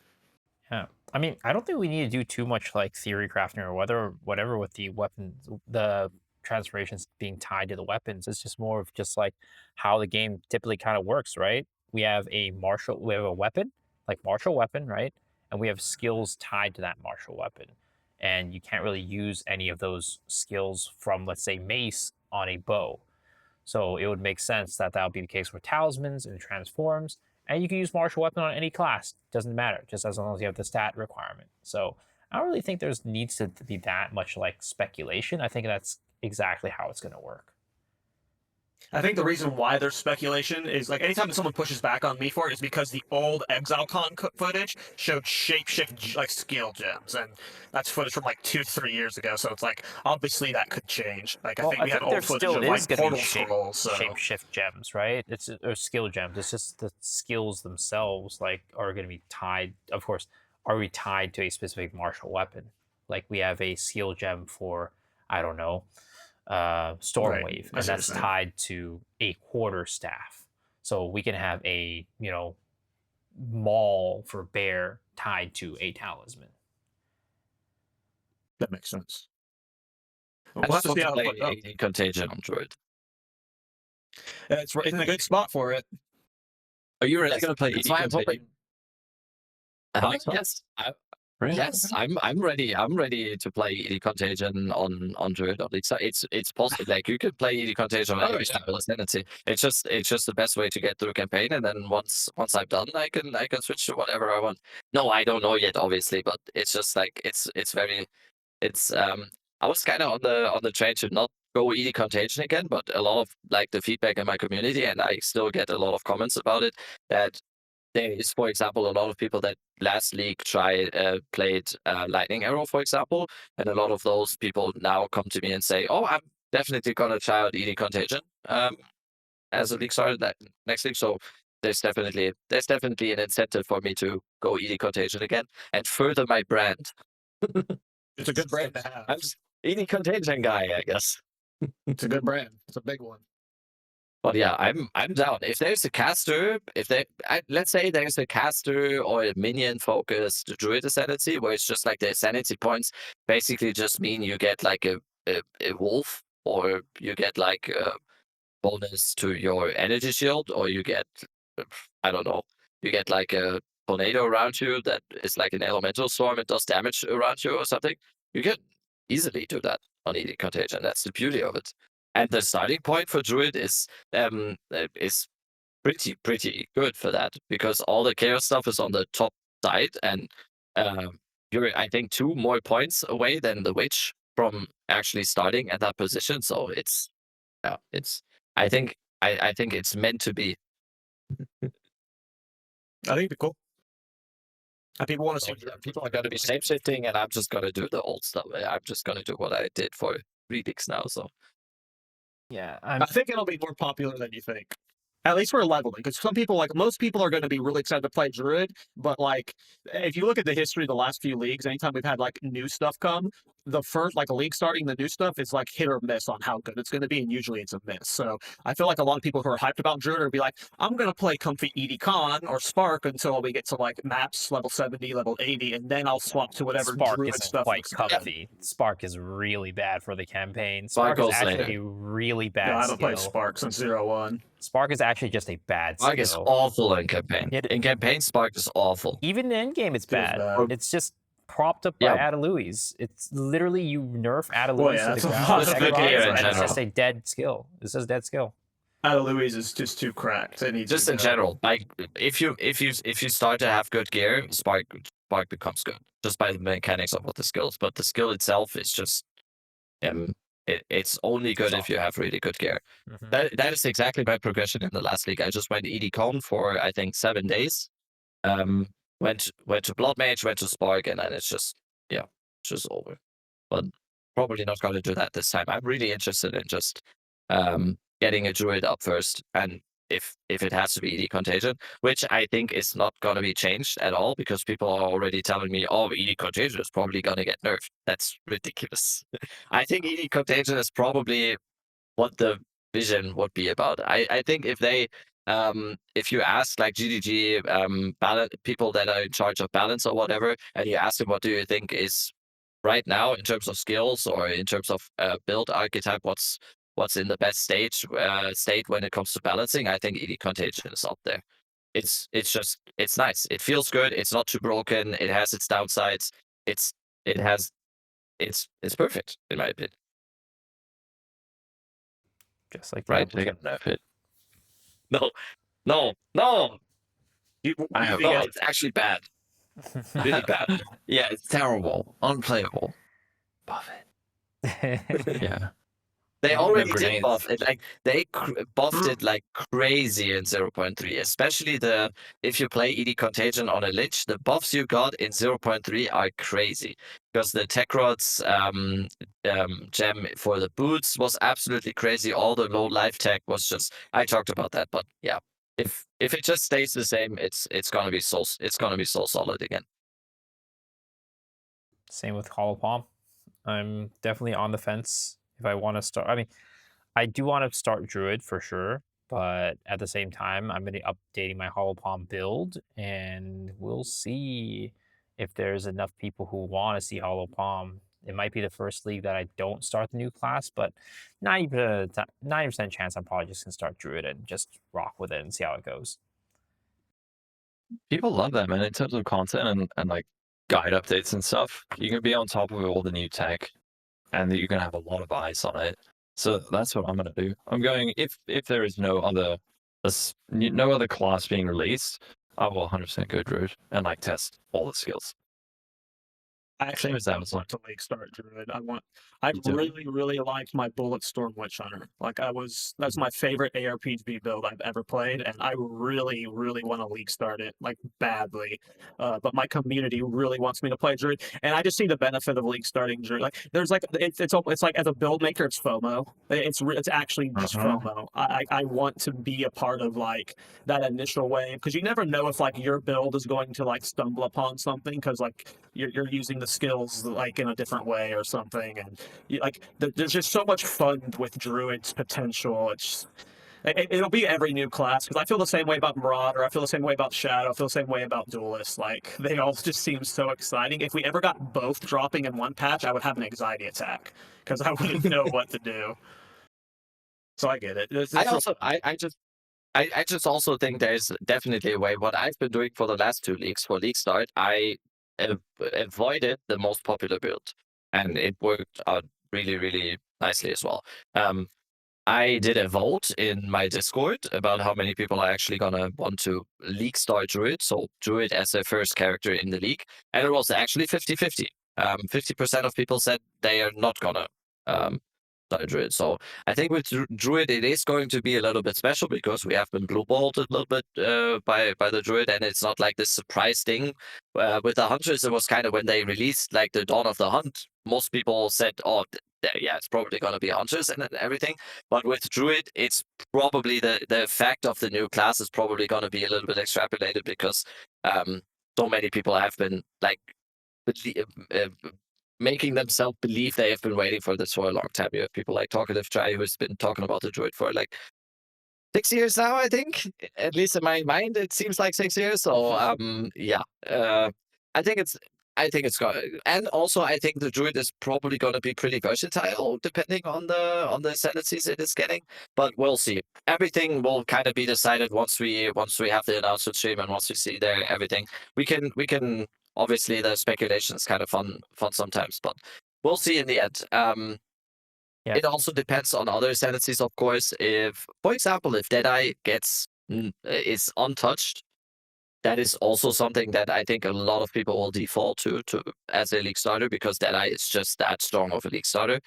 Yeah. I mean, I don't think we need to do too much like theory crafting or whatever with the weapons, the transformations being tied to the weapons. It's just more of just like how the game typically kind of works, right? We have a weapon, like martial weapon, right? And we have skills tied to that martial weapon. And you can't really use any of those skills from, let's say, mace on a bow. So it would make sense that that would be the case with talismans and transforms. And you can use martial weapon on any class. Doesn't matter, just as long as you have the stat requirement. So I don't really think there's needs to be that much like speculation. I think that's exactly how it's going to work. I think the reason why there's speculation is like anytime someone pushes back on me for it is because the old ExileCon footage showed shapeshift like skill gems, and that's footage from like 2 to 3 years ago. So it's like obviously that could change. Like I think we had old footage of like portal scrolls. So Shapeshift gems, right? It's or skill gems. It's just the skills themselves like are going to be tied. Of course, are we tied to a specific martial weapon? Like we have a skill gem for I don't know storm Right. wave, I and see what that's you're saying. tied to a quarter staff. So we can have a maul for bear tied to a talisman. That makes sense. I We'll have just to want see to how it play plays out. AD Contagion on Druid. It's in a good spot for it. Are you really That's- going to play that's AD why I'm Contagion? hoping- Yes, Really? yes, I'm ready. I'm ready to play ED Contagion on Druid. At least it's possible. Like you could play ED Contagion on every style of Sanity. It's just the best way to get through a campaign. And then once I'm done, I can switch to whatever I want. No, I don't know yet, obviously, but it's just like it's very it's I was kind of on the train to not go ED Contagion again, but a lot of like the feedback in my community, and I still get a lot of comments about it that. There is, for example, a lot of people that last league played Lightning Arrow, for example, and a lot of those people now come to me and say, "Oh, I'm definitely gonna try out ED Contagion as the league started next week." So there's definitely an incentive for me to go ED Contagion again and further my brand. It's a good brand to have. I'm just ED Contagion guy, I guess. It's a good brand. It's a big one. But yeah, I'm down. If there's a caster, let's say there's a caster or a minion focused druid ascendancy where it's just like the sanity points basically just mean you get like a wolf, or you get like a bonus to your energy shield, or you get I don't know, you get like a tornado around you that is like an elemental storm, it does damage around you or something. You can easily do that on ED Contagion. That's the beauty of it. And the starting point for Druid is pretty good for that, because all the chaos stuff is on the top side, and you're I think 2 more points away than the witch from actually starting at that position. So it's I think I think it's meant to be. I think it'd be cool. And people want to see. People are gonna be shape shifting, and I'm just gonna do the old stuff. I'm just gonna do what I did for 3 weeks now. So Yeah, I think it'll be more popular than you think. At least for leveling, because some people, like most people, are going to be really excited to play Druid. But like, if you look at the history of the last few leagues, anytime we've had like new stuff come, the first like a league starting the new stuff is like hit or miss on how good it's going to be, and usually it's a miss. So I feel like a lot of people who are hyped about Druid are be like, I'm going to play Comfy ED Con or Spark until we get to like maps level 70, level 80, and then I'll swap to whatever Spark Druid isn't stuff quite looks good. comfy. Spark is really bad for the campaign. Spark Spark is goes actually later. a really No, bad I haven't played skill. Spark since 0-1. Spark is actually just a bad Spark is skill. awful in campaign. It- In campaign, Spark is awful. Even in end game, it's It is bad. bad. It's just propped up by Yeah. Adaluis. It's literally you nerf Adaluis Well, yeah, to the that's a ground. lot with of Egg good Rock, gear in and it's general. just a dead skill. It says dead skill. Ada Louise is just too cracked. It needs Just to in go. general, like if you start to have good gear, Spark becomes good just by the mechanics of what the skills. But the skill itself is just It's only good if you have really good gear. Mhm. That is exactly my progression in the last league. I just went ED Con for I think 7 days. Um, went to Blood Mage, went to Spark, and then it's just over. But probably not gonna do that this time. I'm really interested in just getting a druid up first, and if it has to be ED Contagion, which I think is not gonna be changed at all because people are already telling me, oh, ED Contagion is probably gonna get nerfed. That's ridiculous. I think ED Contagion is probably what the vision would be about. I think if you ask like GDG people that are in charge of balance or whatever, and you ask them what do you think is right now in terms of skills or in terms of build archetype, what's in the best state when it comes to balancing, I think ED Contagion is up there. It's nice. It feels good. It's not too broken. It has its downsides. It's it has it's perfect in my opinion. Just like Right? that. They're gonna nerf it. No, no. I hope No, not. it's actually bad. Really bad. Yeah, it's terrible, unplayable. Buff it. Yeah. They Oh, already the did buff grenades. it. Like they buffed it like crazy in 0.3. Especially if you play ED Contagion on a Lich, the buffs you got in 0.3 are crazy. Because the Tech Rods gem for the boots was absolutely crazy. All the low life tech was just. I talked about that, but yeah, if it just stays the same, it's gonna be so solid again. Same with Hollow Palm. I'm definitely on the fence if I want to start. I mean, I do want to start Druid for sure, but at the same time, I'm going to be updating my Hollow Palm build, and we'll see if there's enough people who want to see Hollow Palm. It might be the first league that I don't start the new class, but 90% chance I'm probably just going to start Druid and just rock with it and see how it goes. People love that, man. In terms of content and like guide updates and stuff, you can be on top of all the new tech, and you're gonna have a lot of eyes on it. So that's what I'm gonna do. I'm going if there is no other class being released, I will 100% go Druid and like test all the skills. I actually Same as don't Amazon. want to like start Druid. I Me too. really liked my Bullet Storm Witch Hunter. That's my favorite ARPG build I've ever played, and I really want to league start it like badly. But my community really wants me to play Druid, and I just see the benefit of league starting Druid. Like there's like it's like as a build maker, it's FOMO. It's actually just FOMO. I want to be a part of like that initial wave because you never know if like your build is going to like stumble upon something because like you're using the skills like in a different way or something, and there's just so much fun with Druid's potential. It'll be every new class because I feel the same way about Marauder. I feel the same way about Shadow. I feel the same way about Duelist. Like they all just seem so exciting. If we ever got both dropping in one patch, I would have an anxiety attack because I wouldn't know what to do. So I get it. I just also think there's definitely a way. What I've been doing for the last 2 leagues for League Start, I avoided the most popular build, and it worked out really nicely as well. I did a vote in my Discord about how many people are actually gonna want to League Start Druid, so Druid as their first character in the league, and it was actually 50-50. 50% of people said they are not gonna start Druid. So I think with Druid, it is going to be a little bit special because we have been blue balled a little bit by the Druid, and it's not like this surprise thing. With the Hunters, it was kind of when they released like the Dawn of the Hunt, most people said, oh, yeah, it's probably going to be Hunters and everything. But with Druid, it's probably the effect of the new class is probably going to be a little bit extrapolated because so many people have been like making themselves believe they have been waiting for this for a long time. You have people like Talkative Try who's been talking about the Druid for like 6 years now, I think. At least in my mind, it seems like 6 years. So yeah, I think it's going, and also I think the Druid is probably going to be pretty versatile depending on the ascendancies it is getting. But we'll see. Everything will kind of be decided once we have the announcement stream and once we see there everything. We can obviously the speculation is kind of fun sometimes, but we'll see in the end. Yeah. It also depends on other ascendancies, of course. If, for example, if Deadeye is untouched, that is also something that I think a lot of people will default to as a league starter because Deadeye is just that strong of a league starter.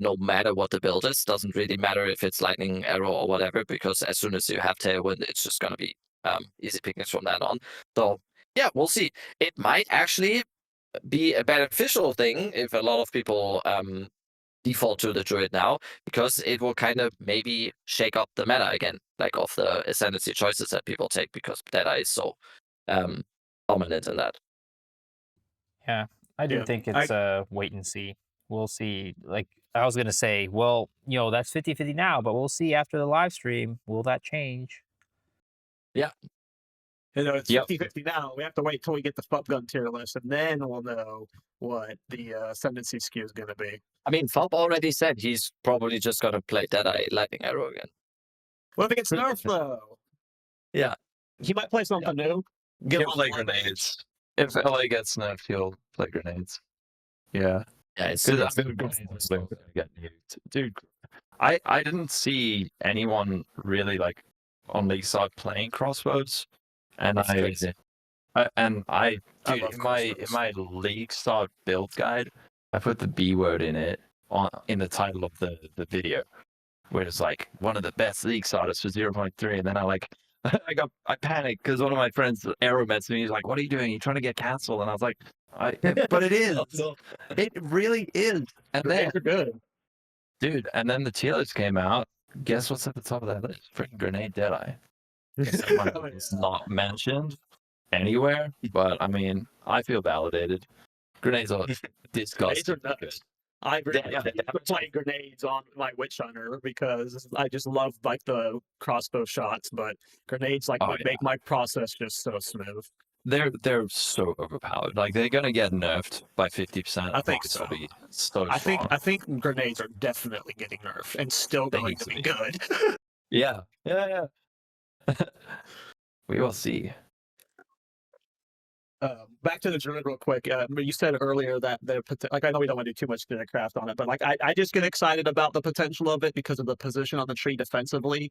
no matter what the build is. Doesn't really matter if it's lightning arrow or whatever, because as soon as you have tailwind, it's just gonna be easy pickings from that on. So yeah, we'll see. It might actually be a beneficial thing if a lot of people default to the druid now, because it will kind of maybe shake up the meta again, like of the ascendancy choices that people take, because Deadeye is so um, dominant in that. Yeah, I do Yeah, think I it's a wait and see. We'll see. Like I was gonna say, well, that's 50-50 now, but we'll see after the live stream. Will that change? Yeah. it's Yep. 50-50 now. We have to wait till we get the Fup Gun tier list, and then we'll know what the ascendancy skew is going to be. I mean, Fob already said he's probably just gonna play Deadeye Lightning Arrow again. What if it gets nerfed though? Yeah. He might play something new. Get He'll on play the grenades. If LA gets nerfed, he'll play grenades. Yeah. Yeah, it's Because I mean, grenades are still gonna get nuked. Dude, I didn't see anyone really like on League side playing crossbows. And It's crazy. I dude, love in crossbows. my League start build guide, I put the B word in it in the title of the video, where it's like one of the best League starters for 0.3, and then I panicked because one of my friends arrow messaged me. He's like, "What are you doing? You trying to get cancelled?" And I was like, "But it is. No. It really is." And then, Grenades are good. dude, and then the tier list came out. Guess what's at the top of that list? Freaking Grenade Deadeye. It's not mentioned anywhere, but I mean, I feel validated. Grenades are disgusting. Grenades are nuts. I've been playing grenades on my Witch Hunter because I just love like the crossbow shots, but grenades like Oh, make my process just so smooth. They're so overpowered. Like they're gonna get nerfed by 50%. I think They'll so. be so I strong. think grenades are definitely getting nerfed and still They going need to to be be. good. Yeah. We will see. Back to the druid real quick. You said earlier that like I know we don't want to do too much craft on it, but like I just get excited about the potential of it because of the position on the tree defensively.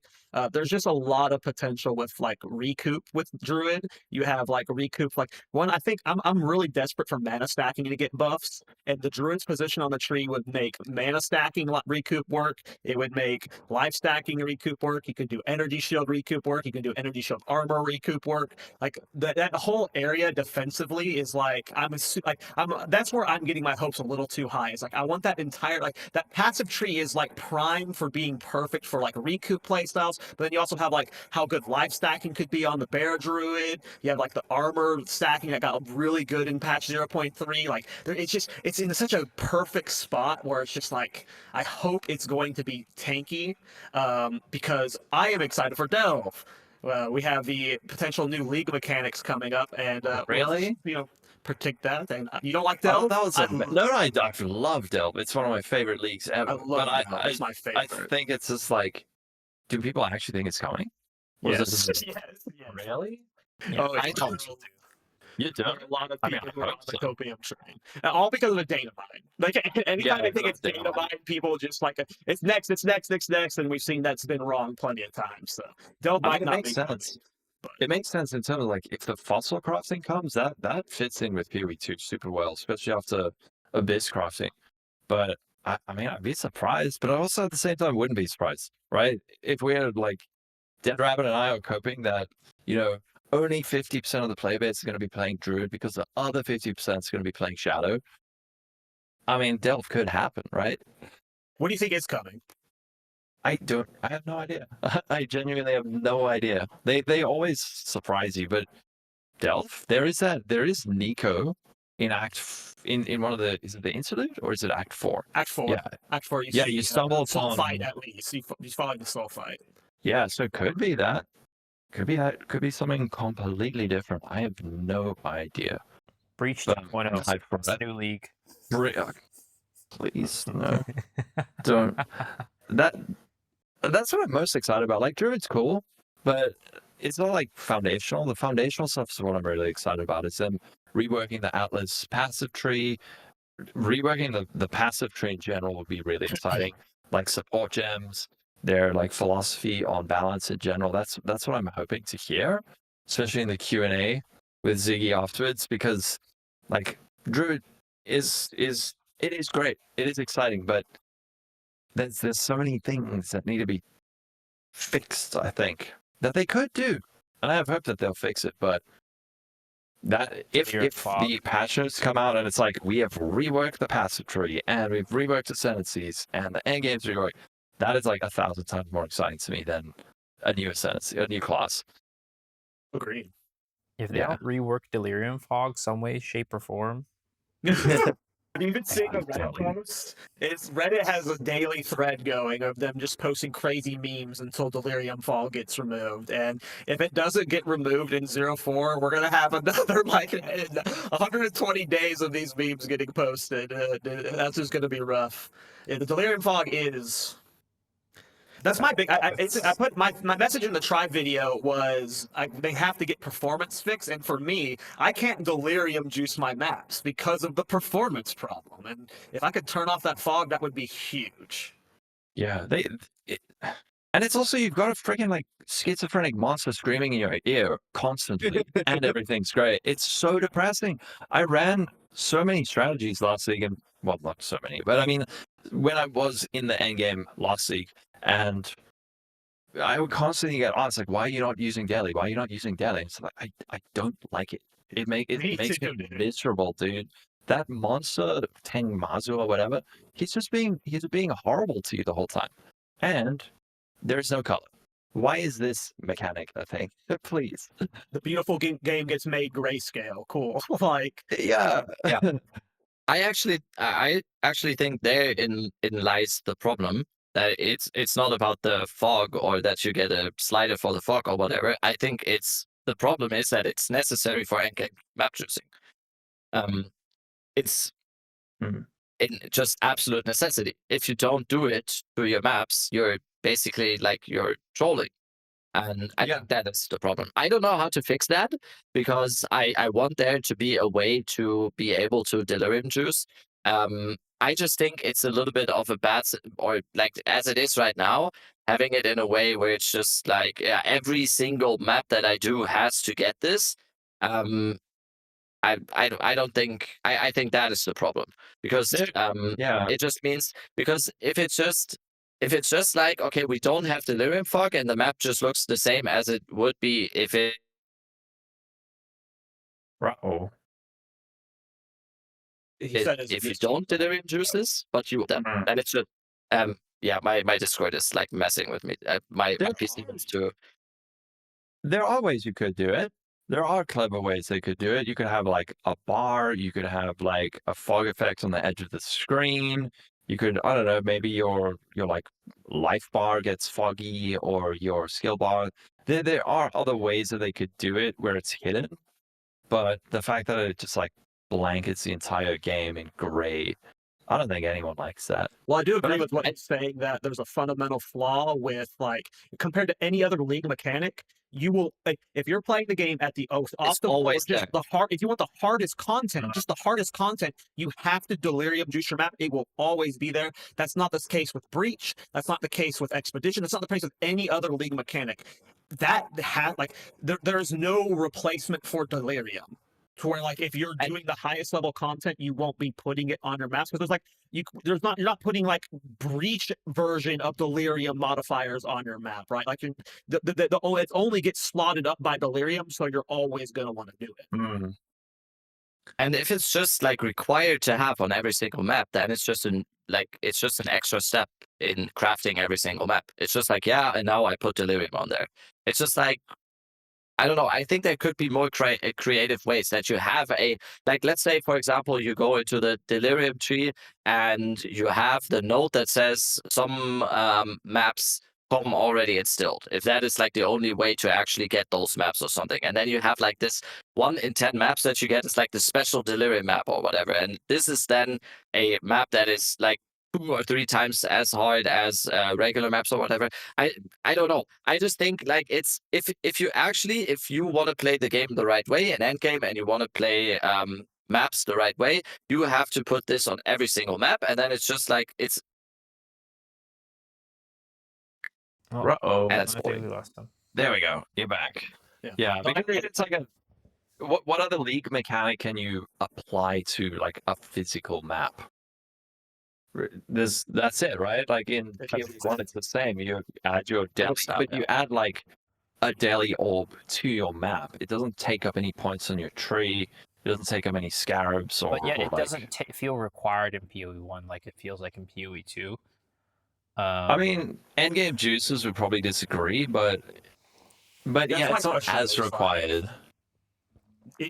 There's just a lot of potential with like recoup with druid. You have like recoup like one. I think I'm really desperate for mana stacking to get buffs, and the druid's position on the tree would make mana stacking recoup work. It would make life stacking recoup work. You could do energy shield recoup work. You can do energy shield armor recoup work. Like that whole area defensively is like that's where I'm getting my hopes a little too high. It's like I want that entire like that passive tree is like prime for being perfect for like recoup playstyles, but then you also have like how good life stacking could be on the bear druid. You have like the armor stacking that got really good in patch 0.3. Like it's in such a perfect spot where it's just like I hope it's going to be tanky because I am excited for Delve. We have the potential new league mechanics coming up, and Really? predict that. And you don't like Oh, Delve? that was no, I love Delve. It's one of my favorite leagues ever. I love but Delve. It's my I favorite. think it's just like, do people actually think it's coming? Or is Yes. this Yes. really? Yeah, Oh, I it's don't. real. You do? There are a lot of I mean, people I who are on hope the so. Copium train, all because of the data mine. Like anytime I Yeah, think it's data data mine. mine, people just like it's next, it's next, next, next, and we've seen that's been wrong plenty of times. So Delve I might mean, it not makes be sense. coming, but It makes sense in terms of like if the fossil crafting comes, that fits in with PoE2 super well, especially after abyss crafting. But I mean, I'd be surprised, but I also at the same time wouldn't be surprised, right? If we had like Dead Rabbit and I are coping that, only 50% of the player base is going to be playing Druid because the other 50% is going to be playing Shadow. I mean, Delve could happen, right? what do you think is coming? I have no idea. I genuinely have no idea. They always surprise you, but Delph, there is Nico in in one of is it the interlude or is it Act 4? Act 4. Yeah. Act 4, you Yeah, see you stumble soul upon fight at least. He's following the soul fight. Yeah, so it could be that. Could be that. Could be something completely different. I have no idea. Breach But 2.0. I'm hyped for It's a that. new league. Please, no. Don't. That that's what I'm most excited about. Like Druid's cool, but it's not like foundational. The foundational stuff is what I'm really excited about. It's them reworking the Atlas passive tree, reworking the passive tree in general would be really exciting. Like support gems, their like philosophy on balance in general. That's what I'm hoping to hear, especially in the Q&A with Ziggy afterwards, because like Druid is it is great. It is exciting, but there's so many things that need to be fixed, I think, that they could do. And I have hope that they'll fix it, but that if Delirium if fog. the patch notes come out and it's like we have reworked the passive tree and we've reworked the ascendancies and the end game's reworked, that is like 1,000 times more exciting to me than a new ascendancy, a new class. Agreed. If they Yeah. don't rework Delirium Fog some way, shape, or form, Have you been seeing a Reddit Daily. post? Reddit has a daily thread going of them just posting crazy memes until Delirium Fall gets removed. And if it doesn't get removed in 04, we're gonna have another like 120 days of these memes getting posted. That's just gonna be rough. Yeah, the Delirium Fog is. That's my big. I put my message in the try video was they have to get performance fixed, and for me, I can't delirium juice my maps because of the performance problem. And if I could turn off that fog, that would be huge. Yeah, and it's also you've got a freaking like schizophrenic monster screaming in your ear constantly, and everything's great. It's so depressing. I ran so many strategies last league, and well, not so many, but I mean, when I was in the end game last league, and I would constantly get asked like, "Why are you not using daily? Why are you not using daily?" It's like I don't like it. It Me makes me too, dude. miserable, dude. That monster Teng Mazu or whatever, he's being horrible to you the whole time, and there's no color. Why is this mechanic a thing? Please. The beautiful game gets made grayscale. Cool. Like, Yeah. Yeah. I actually think therein lies the problem. That it's not about the fog or that you get a slider for the fog or whatever. I think the problem is that it's necessary for endgame map choosing. It's Mhm. in just absolute necessity. If you don't do it to your maps, you're basically like you're trolling. And I Yeah. think that is the problem. I don't know how to fix that because I want there to be a way to be able to delirium juice. I just think it's a little bit of a or like as it is right now, having it in a way where it's just like, yeah, every single map that I do has to get this. Um, I don't think I think that is the problem because Yeah. it just means because if it's just like, okay, we don't have delirium fog and the map just looks the same as it would be if it Uh-oh. he said, if you don't delirium juices but you them, Mhm. then it should yeah, my Discord is like messing with me. My There PC are wants to. there are ways you could do it. There are clever ways they could do it. You could have like a bar, you could have like a fog effect on the edge of the screen. You could, I don't know, maybe your like life bar gets foggy or your skill bar. There are other ways that they could do it where it's hidden, but the fact that it just like blankets the entire game in gray, I don't think anyone likes that. well, I do But agree with what I, he's saying that there's a fundamental flaw with like compared to any other league mechanic. You will like if you're playing the game at the it's optimal or always just there. the hard. If you want the hardest content, Mhm. just the hardest content, you have to delirium juice your map. It will always be there. That's not the case with Breach. That's not the case with Expedition. That's not the case with any other league mechanic. There's no replacement for delirium. To where like if you're And doing the highest level content, you won't be putting it on your maps because there's like you're not putting like breach version of delirium modifiers on your map, right? Like it only gets slotted up by delirium, so you're always gonna want to do it. Mm. And if it's just like required to have on every single map, then it's just an extra step in crafting every single map. It's just like, yeah, and now I put delirium on there. It's just like, I don't know. I think there could be more creative ways that you have like, let's say, for example, you go into the delirium tree and you have the note that says some maps come already instilled. If that is like the only way to actually get those maps or something. And then you have like this 1 in 10 maps that you get is like the special delirium map or whatever. And this is then a map that is like 2 or 3 times as hard as regular maps or whatever. I don't know. I just think like it's if you want to play the game the right way, an end game, and you want to play maps the right way, you have to put this on every single map, and then it's just like it's oh, Uh-oh. and I it's think boring. we lost him. There we go. You're back. Yeah. Yeah, So I because think it's like a what other league mechanic can you apply to like a physical map? That's it, right? Like in It PoE is. one, it's the same. You add your daily, stop but now. you add like a daily orb to your map. It doesn't take up any points on your tree. It doesn't take up any scarabs But yet or it like. doesn't feel required in PoE 1 like it feels like in PoE 2. I mean, endgame juices would probably disagree, but That's yeah, my it's not question. as Is like, required.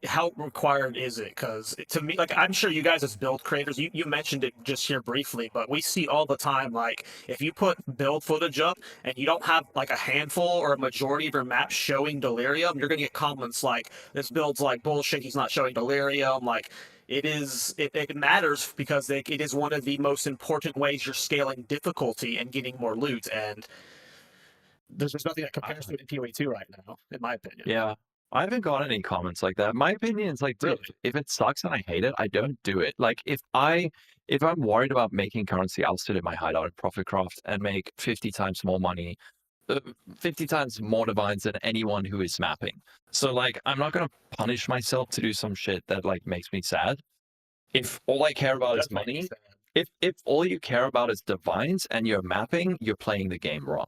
how required is it? Because to me, like I'm sure you guys as build creators, you mentioned it just here briefly, but we see all the time, like if you put build footage up and you don't have like a handful or a majority of your map showing delirium, you're gonna get comments like this build's like bullshit, he's not showing delirium. Like it matters because it is one of the most important ways you're scaling difficulty and getting more loot, and there's just nothing that compares to it in PoE2 right now, in my opinion. Yeah. I haven't got any comments like that. My opinion is like, dude, Really? if it sucks and I hate it, I don't do it. Like if I'm worried about making currency, I'll sit in my hideout in Profit Craft and make 50 times more money, 50 times more divines than anyone who is mapping. So like I'm not gonna punish myself to do some shit that like makes me sad. If all I care about is That's what you money, said. if all you care about is divines and you're mapping, you're playing the game wrong.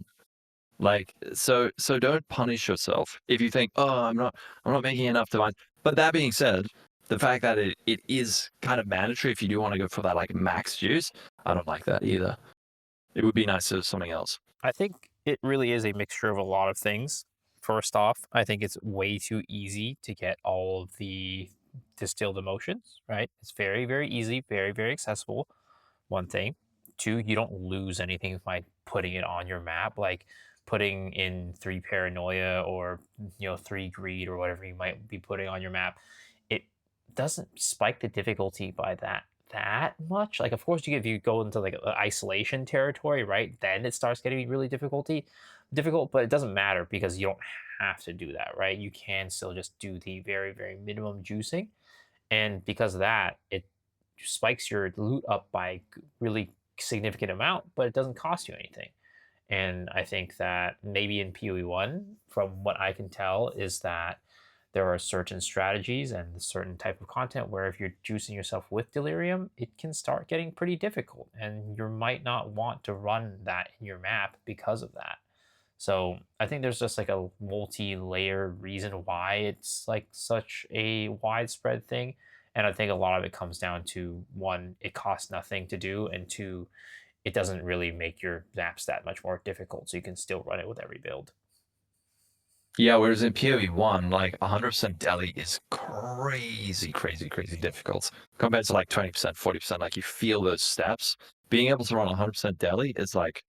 Like so don't punish yourself if you think, oh, I'm not making enough divines. But that being said, the fact that it is kind of mandatory if you do want to go for that like max juice, I don't like that either. It would be nice to have something else. I think it really is a mixture of a lot of things. First off, I think it's way too easy to get all of the distilled emotions, right? It's very, very easy, very, very accessible. One thing. Two, you don't lose anything by putting it on your map, like putting in 3 paranoia or 3 greed or whatever you might be putting on your map. It doesn't spike the difficulty by that much. Like, of course, if you go into like isolation territory, right, then it starts getting really difficult, but it doesn't matter because you don't have to do that, right? You can still just do the very, very minimum juicing, and because of that, it spikes your loot up by really significant amount, but it doesn't cost you anything. And I think that maybe in PoE1, from what I can tell, is that there are certain strategies and a certain type of content where if you're juicing yourself with delirium, it can start getting pretty difficult, and you might not want to run that in your map because of that. So I think there's just like a multi-layered reason why it's like such a widespread thing. And I think a lot of it comes down to one, it costs nothing to do, and two, it doesn't really make your maps that much more difficult. So you can still run it with every build. Yeah, whereas in PoE1, like 100% Delhi is crazy, crazy, crazy difficult compared to like 20%, 40%. Like you feel those steps. Being able to run 100% Delhi is like,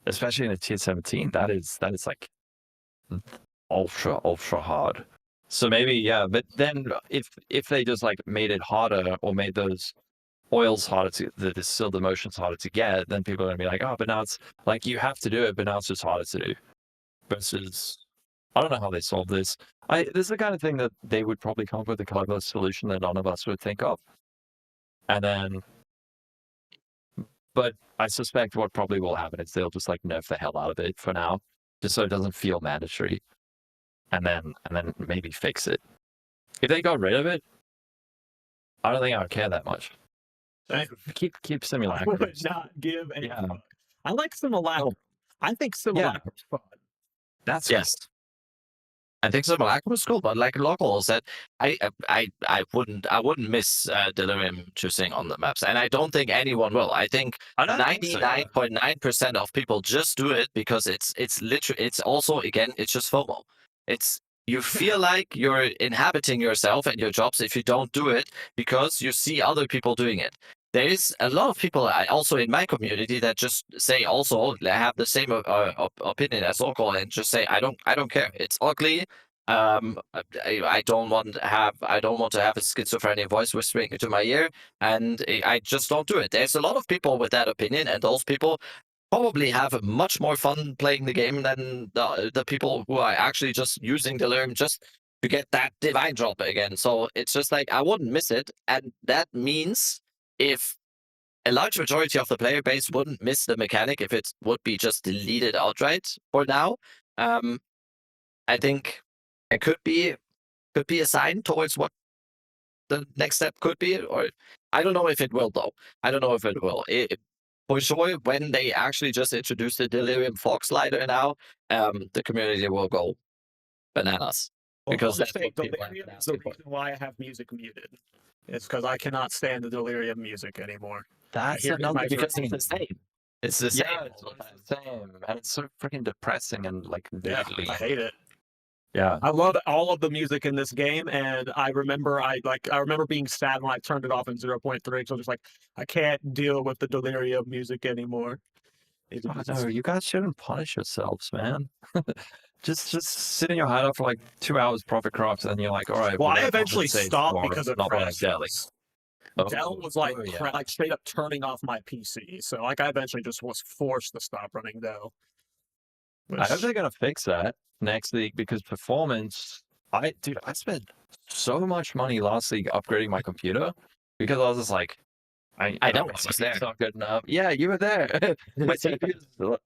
especially in a tier 17, that is like ultra, ultra hard. So maybe, yeah, but then if they just like made it harder or made those oils harder to the distilled emotions harder to get, then people are gonna be like, oh, but now it's like you have to do it, but now it's just harder to do. Versus I don't know how they solve this. This is the kind of thing that they would probably come up with a clever solution that none of us would think of. And then, but I suspect what probably will happen is they'll just like nerf the hell out of it for now, just so it doesn't feel mandatory, and then maybe fix it. If they got rid of it, I don't think I would care that much. Same. Keep I would simulacrums. not give a Yeah. fuck. I like simulacrum. I think Yeah, simulacrum's fun. that's Yes. I think Simulacrum was cool, but like Local said, I wouldn't miss Delirium choosing on the maps, and I don't think anyone will. I think I don't think so. Yeah. 99.9% of people just do it because it's literally it's also again it's just FOMO. It's you feel like you're inhabiting yourself and your jobs if you don't do it because you see other people doing it. There is a lot of people also in my community that just say also they have the same opinion as Local and just say I don't care. It's ugly. I don't want to have a schizophrenic voice whispering into my ear, and I just don't do it. There's a lot of people with that opinion, and those people probably have much more fun playing the game than the people who are actually just using Delirium just to get that divine drop again. So it's just like I wouldn't miss it, and that means if a large majority of the player base wouldn't miss the mechanic if it would be just deleted outright for now. Um, I think it could be a sign towards what the next step could be, or I don't know if it will though. I don't know if it will. For sure, when they actually just introduce the Delirium Fog slider now, the community will go bananas Well, because I'll just that's say what people have Delirium been is the asking for. reason why I have music muted. It's because I cannot stand the Delirium music anymore. I That's hear it in another my Because it's dreams. the same. It's the same. Yeah, it's the same, and it's so freaking depressing and like Yeah, moody. I hate it. Yeah. I love all of the music in this game, and I remember I remember being sad when I turned it off in 0.3. So I'm just like, I can't deal with the Delirium music anymore. It Oh, just, no, you guys shouldn't punish yourselves, man. just sit in your hideout for like 2 hours, profit crops, and then you're like, all right, well, we're I gonna eventually compensate stopped for because of not running daily. crashes. Oh, Dell was like yeah. like straight up turning off my PC, so like I eventually just was forced to stop running Dell. I hope Which they're gonna fix that next league because performance. Dude, I spent so much money last league upgrading my computer because I was just like, I my know, I was CPU's there. not good enough. Yeah, you were there. My CPU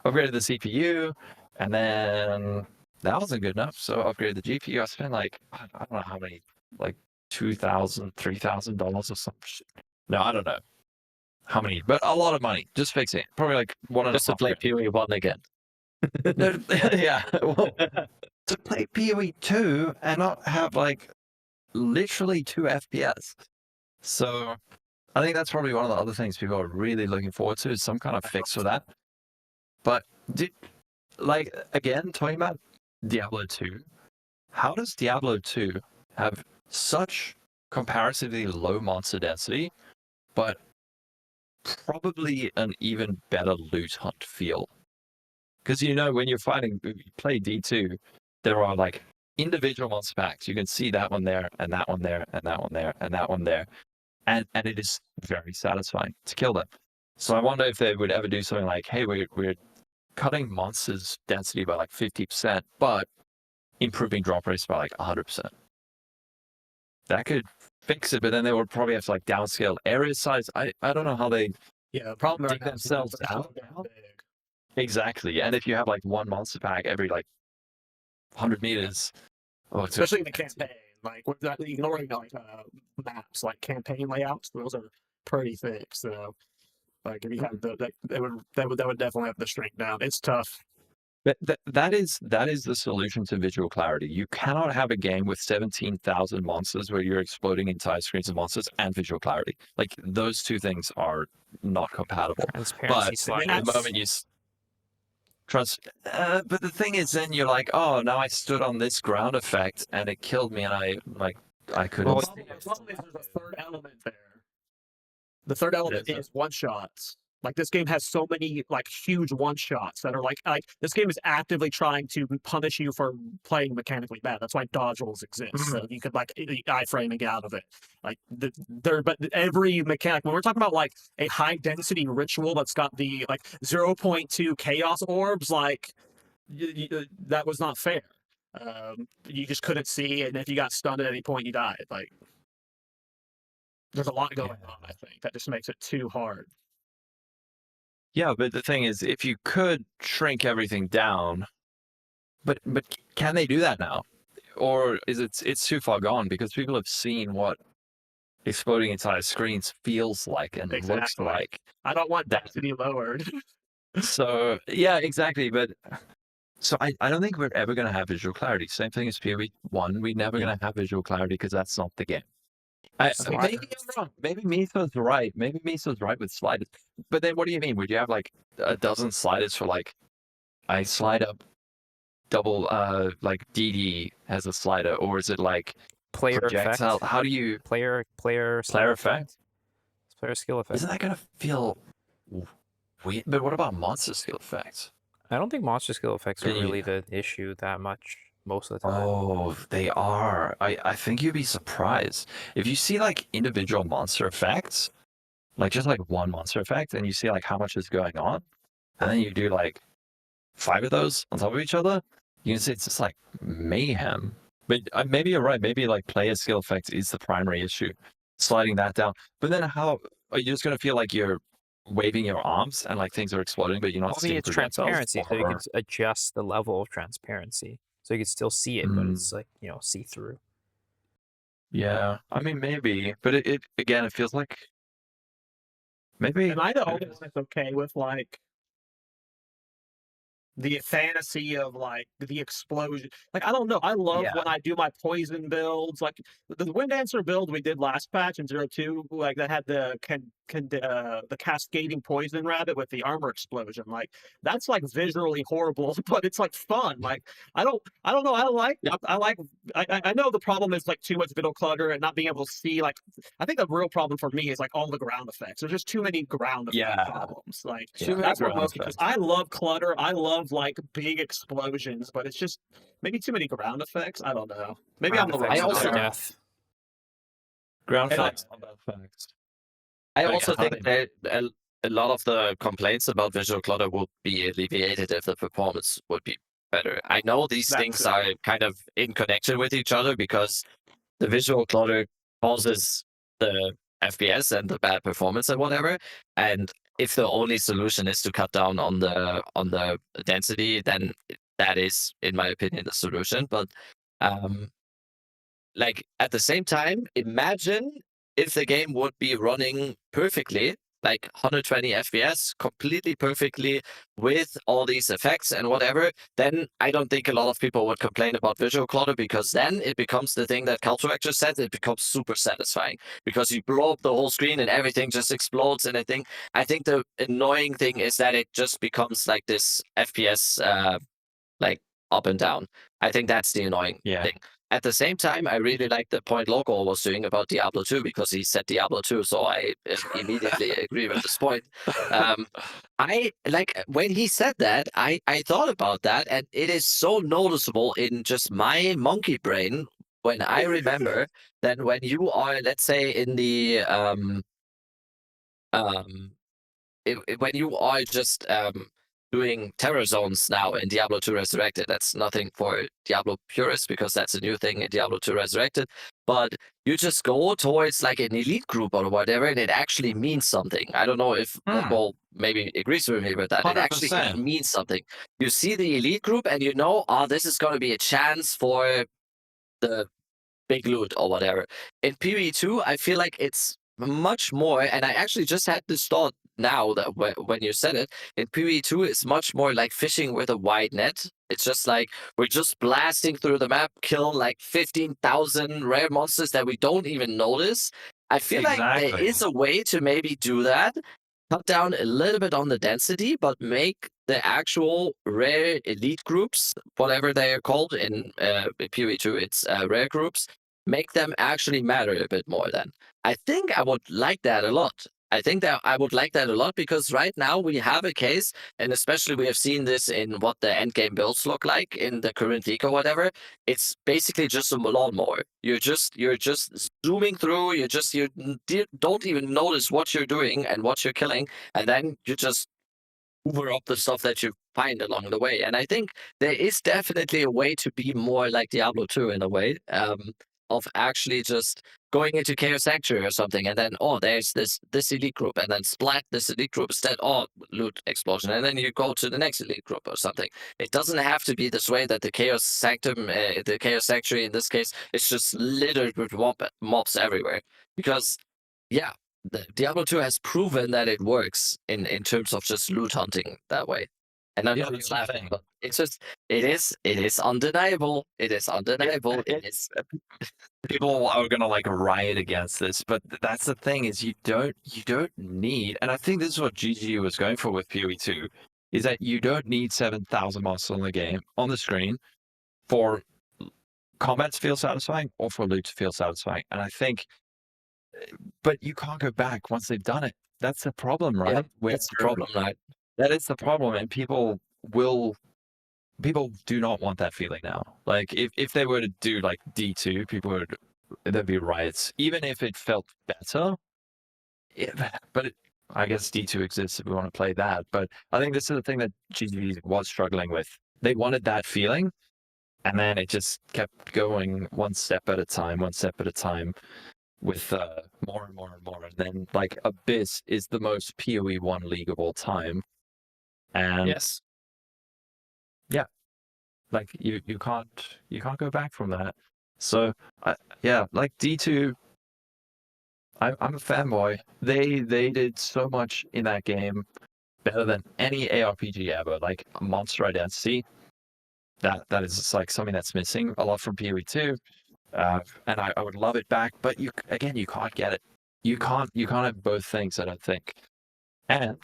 upgraded the CPU, and then that wasn't good enough, so I upgraded the GPU. I spent like I don't know how many, like $2,000, $3,000 or some shit. No, I don't know how many, but a lot of money just fixing it. Probably like one and a Just to half play grand. PoE 1 again. No, yeah. Well, to play PoE 2 and not have like literally 2 FPS. So I think that's probably one of the other things people are really looking forward to is some kind of fix for that. But like again, talking about Diablo 2, how does Diablo 2 have such comparatively low monster density, but probably an even better loot hunt feel? Because when you're fighting, you play D2, there are like individual monster packs. You can see that one there, and that one there, and that one there, and that one there. And it is very satisfying to kill them. So I wonder if they would ever do something like, hey, we're cutting monsters' density by like 50%, but improving drop rates by like 100%. That could fix it, but then they would probably have to like downscale area size. I don't know how they yeah, the problem right dig now is the themselves numbers are so out damn now. big. Exactly. And if you have like one monster pack every like 100 meters, oh, it's Especially in the campaign, like with that, ignoring like maps, like campaign layouts, those are pretty thick. So like if you have that would definitely have to shrink down. It's tough. that is the solution to visual clarity. You cannot have a game with 17,000 monsters where you're exploding entire screens of monsters and visual clarity. Like those two things are not compatible. Transparency But sliders. the moment you trust, but the thing is, then you're like, oh, now I stood on this ground effect and it killed me, and I couldn't. Well, The problem is there's a third element there. The third element is one shots. Like this game has so many like huge one shots that are like this game is actively trying to punish you for playing mechanically bad. That's why dodge rolls exist. So you could like iframing out of it. Like but every mechanic when we're talking about like a high density ritual that's got the like 0.2 chaos orbs, like that was not fair. You just couldn't see, and if you got stunned at any point, you died. Like there's a lot going on. I think that just makes it too hard. Yeah, but the thing is, if you could shrink everything down, but can they do that now, or is it's too far gone because people have seen what exploding entire screens feels like and looks Exactly. like. I don't want That- that to be lowered. So yeah, exactly. But so I don't think we're ever going to have visual clarity. Same thing as PoE 1. We're never going to have visual clarity because that's not the game. Maybe I'm wrong. Maybe Miso's right. Maybe Miso's right with sliders. But then what do you mean? Would you have like a dozen sliders for like I slide up double like DD has a slider, or is it like player projectile? effect. How do you Player skill effect? Player skill effect. Isn't that gonna feel weird? But what about monster skill effects? I don't think monster skill effects are Can you- really the issue that much most of the time. Oh, they are. I think you'd be surprised if you see like individual monster effects, like just like one monster effect, and you see like how much is going on, and then you do like 5 of those on top of each other, you can see it's just like mayhem. But maybe you're right. Maybe like player skill effect is the primary issue, sliding that down. But then how are you just gonna feel like you're waving your arms and like things are exploding, but you're not Well, I mean, seeing it's projectiles? transparency, so you Or- could adjust the level of transparency, so you could still see it, but it's like see through. Yeah, I mean maybe, but it again, it feels like maybe. Am I the only one that's okay with like the fantasy of like the explosion? Like I don't know. I love Yeah, when I do my poison builds, like the Wind Dancer build we did last patch in 02, like that had the cascading poison rabbit with the armor explosion. Like that's like visually horrible, but it's like fun. Like I don't know. I know the problem is like too much video clutter and not being able to see. Like I think the real problem for me is like all the ground effects. There's just too many ground effect yeah, problems. Like too many that's what ground most because effects. I love clutter. I love like big explosions, but it's just maybe too many ground effects. I don't know. Maybe I'm Ground the I wrong I effects also also player. are death. ground And I, effects are bad effects. I Like also how think they. that a lot of the complaints about visual clutter would be alleviated if the performance would be better. I know these that things too. are kind of in connection with each other because the visual clutter causes the FPS and the bad performance and whatever. And if the only solution is to cut down on the density, then that is, in my opinion, the solution. But um, like at the same time, imagine if the game would be running perfectly, like 120 FPS, completely perfectly with all these effects and whatever, then I don't think a lot of people would complain about visual clutter because then it becomes the thing that Caltech just said, it becomes super satisfying because you blow up the whole screen and everything just explodes. And I think the annoying thing is that it just becomes like this FPS like up and down. I think that's the annoying Yeah, thing. At the same time, I really like the point Loco was doing about Diablo 2 because he said Diablo 2, so I immediately agree with this point. Um, I like when he said that, I thought about that, and it is so noticeable in just my monkey brain when I remember that when you are, let's say, in the um when you are just doing terror zones now in Diablo 2 Resurrected, that's nothing for Diablo purists because that's a new thing in Diablo 2 Resurrected. But you just go towards like an elite group or whatever, and it actually means something. I don't know if Local maybe agrees with me with that. It actually it 100%. means something. You see the elite group, and you know, oh, this is going to be a chance for the big loot or whatever. In PvE2, I feel like it's much more, and I actually just had this thought now that when you said it, in PvE2, it's much more like fishing with a wide net. It's just like we're just blasting through the map, kill like 15,000 rare monsters that we don't even notice. I feel like there Exactly. is a way to maybe do that, cut down a little bit on the density, but make the actual rare elite groups, whatever they are called in PvE2, it's rare groups, make them actually matter a bit more then. I think I would like that a lot. I think that I would like that a lot because right now we have a case, and especially we have seen this in what the endgame builds look like in the current league or whatever. It's basically just a lawnmower. You're just zooming through. Don't even notice what you're doing and what you're killing, and then you just hoover up the stuff that you find along the way. And I think there is definitely a way to be more like Diablo 2 in a way, of actually just going into Chaos Sanctuary or something, and then there's this elite group, and then splat this elite group instead. Loot explosion, and then you go to the next elite group or something. It doesn't have to be this way that the Chaos Sanctum, the Chaos Sanctuary in this case, is just littered with mobs everywhere. Because yeah, the Diablo 2 has proven that it works in terms of just loot hunting that way. And I Yeah, know you're that's the laughing, thing. but it is undeniable. It is undeniable. It is People are gonna like riot against this, but that's the thing is you don't need, and I think this is what GG was going for with PoE2, is that you don't need 7,000 monsters on the game on the screen for combat to feel satisfying or for loot to feel satisfying. And I think, but you can't go back once they've done it. That's the problem, yeah, right? Where that's the problem, right? that is the problem, and people do not want that feeling now. Like if they were to do like D2, there'd be riots, even if it felt better. But I guess D2 exists if we want to play that. But I think this is the thing that GG was struggling with. They wanted that feeling, and then it just kept going one step at a time, one step at a time, with more and more and more. And then like Abyss is the most PoE1 league of all time, and Yes. yeah, like you can't go back from that. So yeah, like D2, I'm a fanboy. They did so much in that game, better than any ARPG ever. Like Monster Identity, that is just like something that's missing a lot from PoE 2. And I would love it back, but you can't get it. You can't have both things, I don't think. And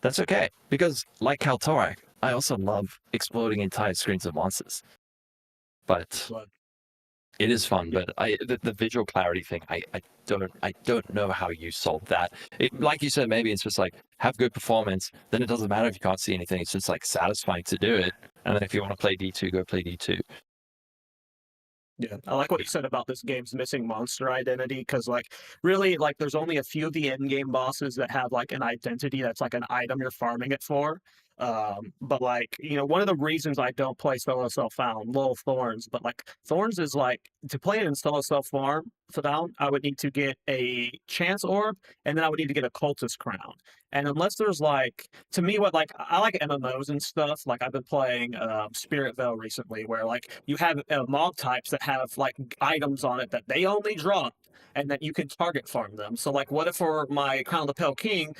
that's okay, because like Kaltorak, I also love exploding entire screens of monsters. But But it is fun, yeah, but the visual clarity thing, I don't know how you solve that. Like you said, maybe it's just like have good performance, then it doesn't matter if you can't see anything. It's just like satisfying to do it. And then if you want to play D2, go play D2. yeah, I like what you said about this game's missing monster identity, because like really, like there's only a few of the end game bosses that have like an identity that's like an item you're farming it for. But like one of the reasons I don't play solo self found, Lil Thorns, but like Thorns is like to play it in solo self farm found, I would need to get a chance orb, and then I would need to get a cultist crown. And unless there's like, to me, what like I like MMOs and stuff. Like I've been playing Spirit Veil recently, where like you have mob types that have like items on it that they only drop, and that you can target farm them. So like, what if for my Crown of the Pale King,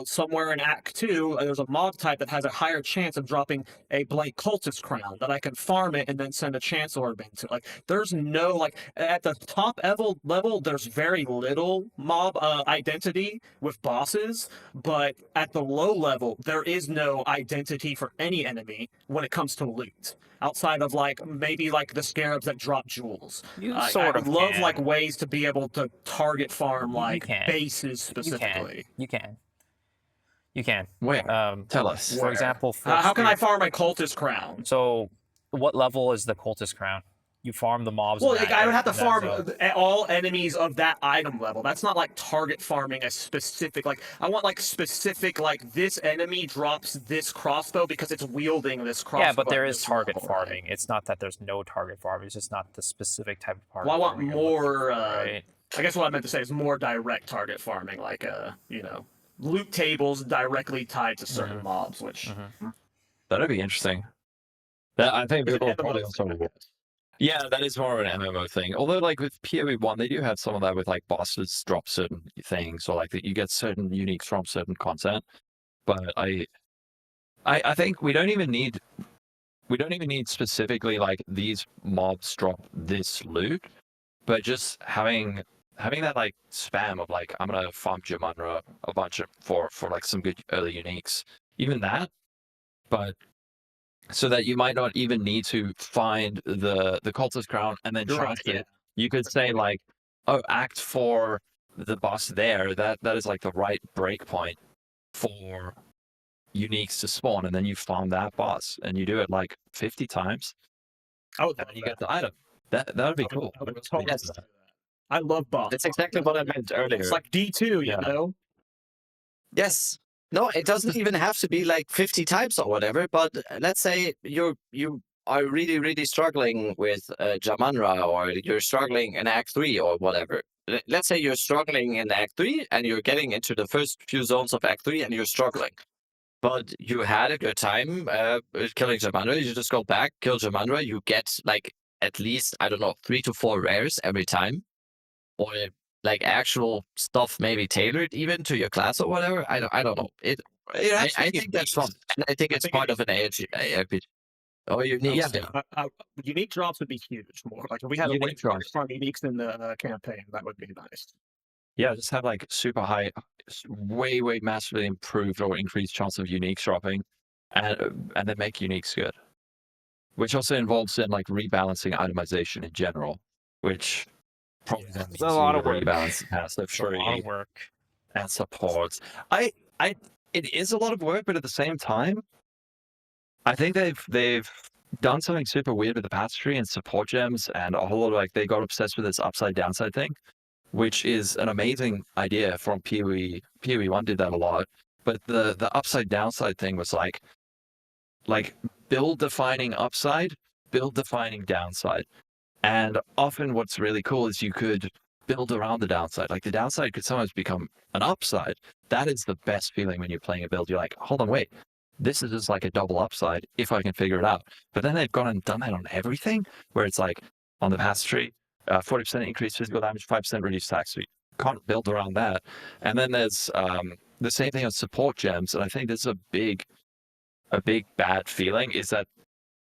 somewhere in Act 2, there's a mob type that has a higher chance of dropping a blank cultist crown that I can farm it and then send a chance orb into. Like, there's no like at the top level, there's very little mob identity with bosses, but at the low level, there is no identity for any enemy when it comes to loot. Outside of like maybe like the scarabs that drop jewels, You I sort would of love like can. ways to be able to target farm You like can. bases You can. specifically. You can. You can. Where? Tell us. For Where? example, How can I farm a cultist crown? So, what level is the cultist crown? You farm the mobs. Well, in like, that I would have to in that farm zone. all enemies of that item level. That's not like target farming a specific. Like I want like specific. Like this enemy drops this crossbow because it's wielding this crossbow. Yeah, but there at is this target level, farming. right? It's not that there's no target farming. It's just not the specific type of Well, target I want farming you're looking more. for, right? I guess what I meant to say is more direct target farming, like loot tables directly tied to certain Mhm. mobs, which That'd be interesting. That I think is an people will probably MMO also. thing, I guess. Yeah, that is more of an MMO thing. Although, like with PoE 1, they do have some of that with like bosses drop certain things, or like that you get certain uniques from certain content. But I think we don't even need specifically like these mobs drop this loot, but just having that like spam of like I'm gonna farm Jumanra a bunch of for like some good early uniques, even that, but so that you might not even need to find the cultist crown and then You're right. chance Yeah. it. You could say like, oh, act for the boss there. That is like the right break point for uniques to spawn, and then you farm that boss, and you do it like 50 times, I would and love then you that. get the item. That would be I would, cool. I would totally Yes, do that. I love boss. that's exactly what I meant earlier. It's like D2, Yeah. Yes. No, it doesn't even have to be like 50 types or whatever, but let's say you are really, really struggling with Jamanra, or you're struggling in Act 3 or whatever. Let's say you're struggling in Act 3 and you're getting into the first few zones of Act 3 and you're struggling. But you had a good time killing Jamanra. You just go back, kill Jamanra. You get like at least, I don't know, 3 to 4 rares every time, or like actual stuff maybe tailored even to your class or whatever. I don't know. I think that's fun, and I think I it's think part of an ARPG. Or unique. Yeah, unique drops would be huge. More like if we had a way unique to drops. farm uniques in the campaign, that would be nice. Yeah, just have like super high, way massively improved or increased chance of uniques dropping, and then make uniques good. Which also involves in like rebalancing itemization in general, which probably Yeah. then It's a means lot you of work. rebalance passive It's a lot free of work. and supports. I it is a lot of work, but at the same time, I think they've done something super weird with the path tree and support gems and a whole lot of like they got obsessed with this upside downside thing, which is an amazing idea from PoE. PoE 1 did that a lot. But the upside downside thing was like build defining upside, build defining downside. And often what's really cool is you could build around the downside. Like the downside could sometimes become an upside. That is the best feeling when you're playing a build. You're like, hold on, wait, this is just like a double upside if I can figure it out. But then they've gone and done that on everything where it's like, on the pass tree, 40% increased physical damage, 5% reduced attack speed. Can't build around that. And then there's the same thing on support gems, and I think this is a big bad feeling is that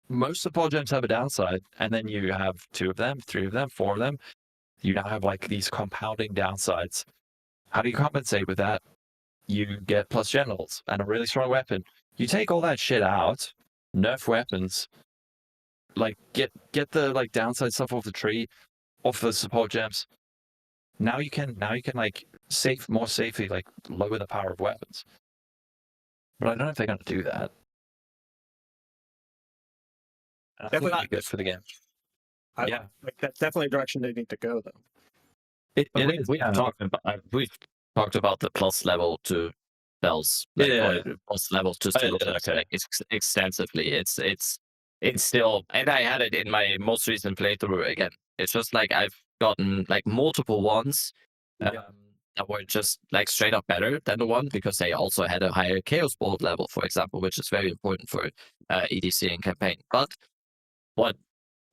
most support gems have a downside, and then you have 2 of them, 3 of them, 4 of them. You now have like these compounding downsides. How do you compensate with that? You get plus gen levels and a really strong weapon. You take all that shit out, nerf weapons, like get the like downside stuff off the tree, off the support gems. Now you can like more safely like lower the power of weapons. But I don't know if they're gonna do that. And I think Definitely it'd not be good for the game. Yeah. Like, that's definitely a direction they need to go, though. It But is. we've Yeah. we've talked about the plus level to spells, like, Yeah. or plus level to skill checks, Okay. like extensively. It's still, and I had it in my most recent playthrough again. It's just like I've gotten like multiple ones Yeah. that were just like straight up better than the one because they also had a higher chaos bolt level, for example, which is very important for EDC and campaign. But what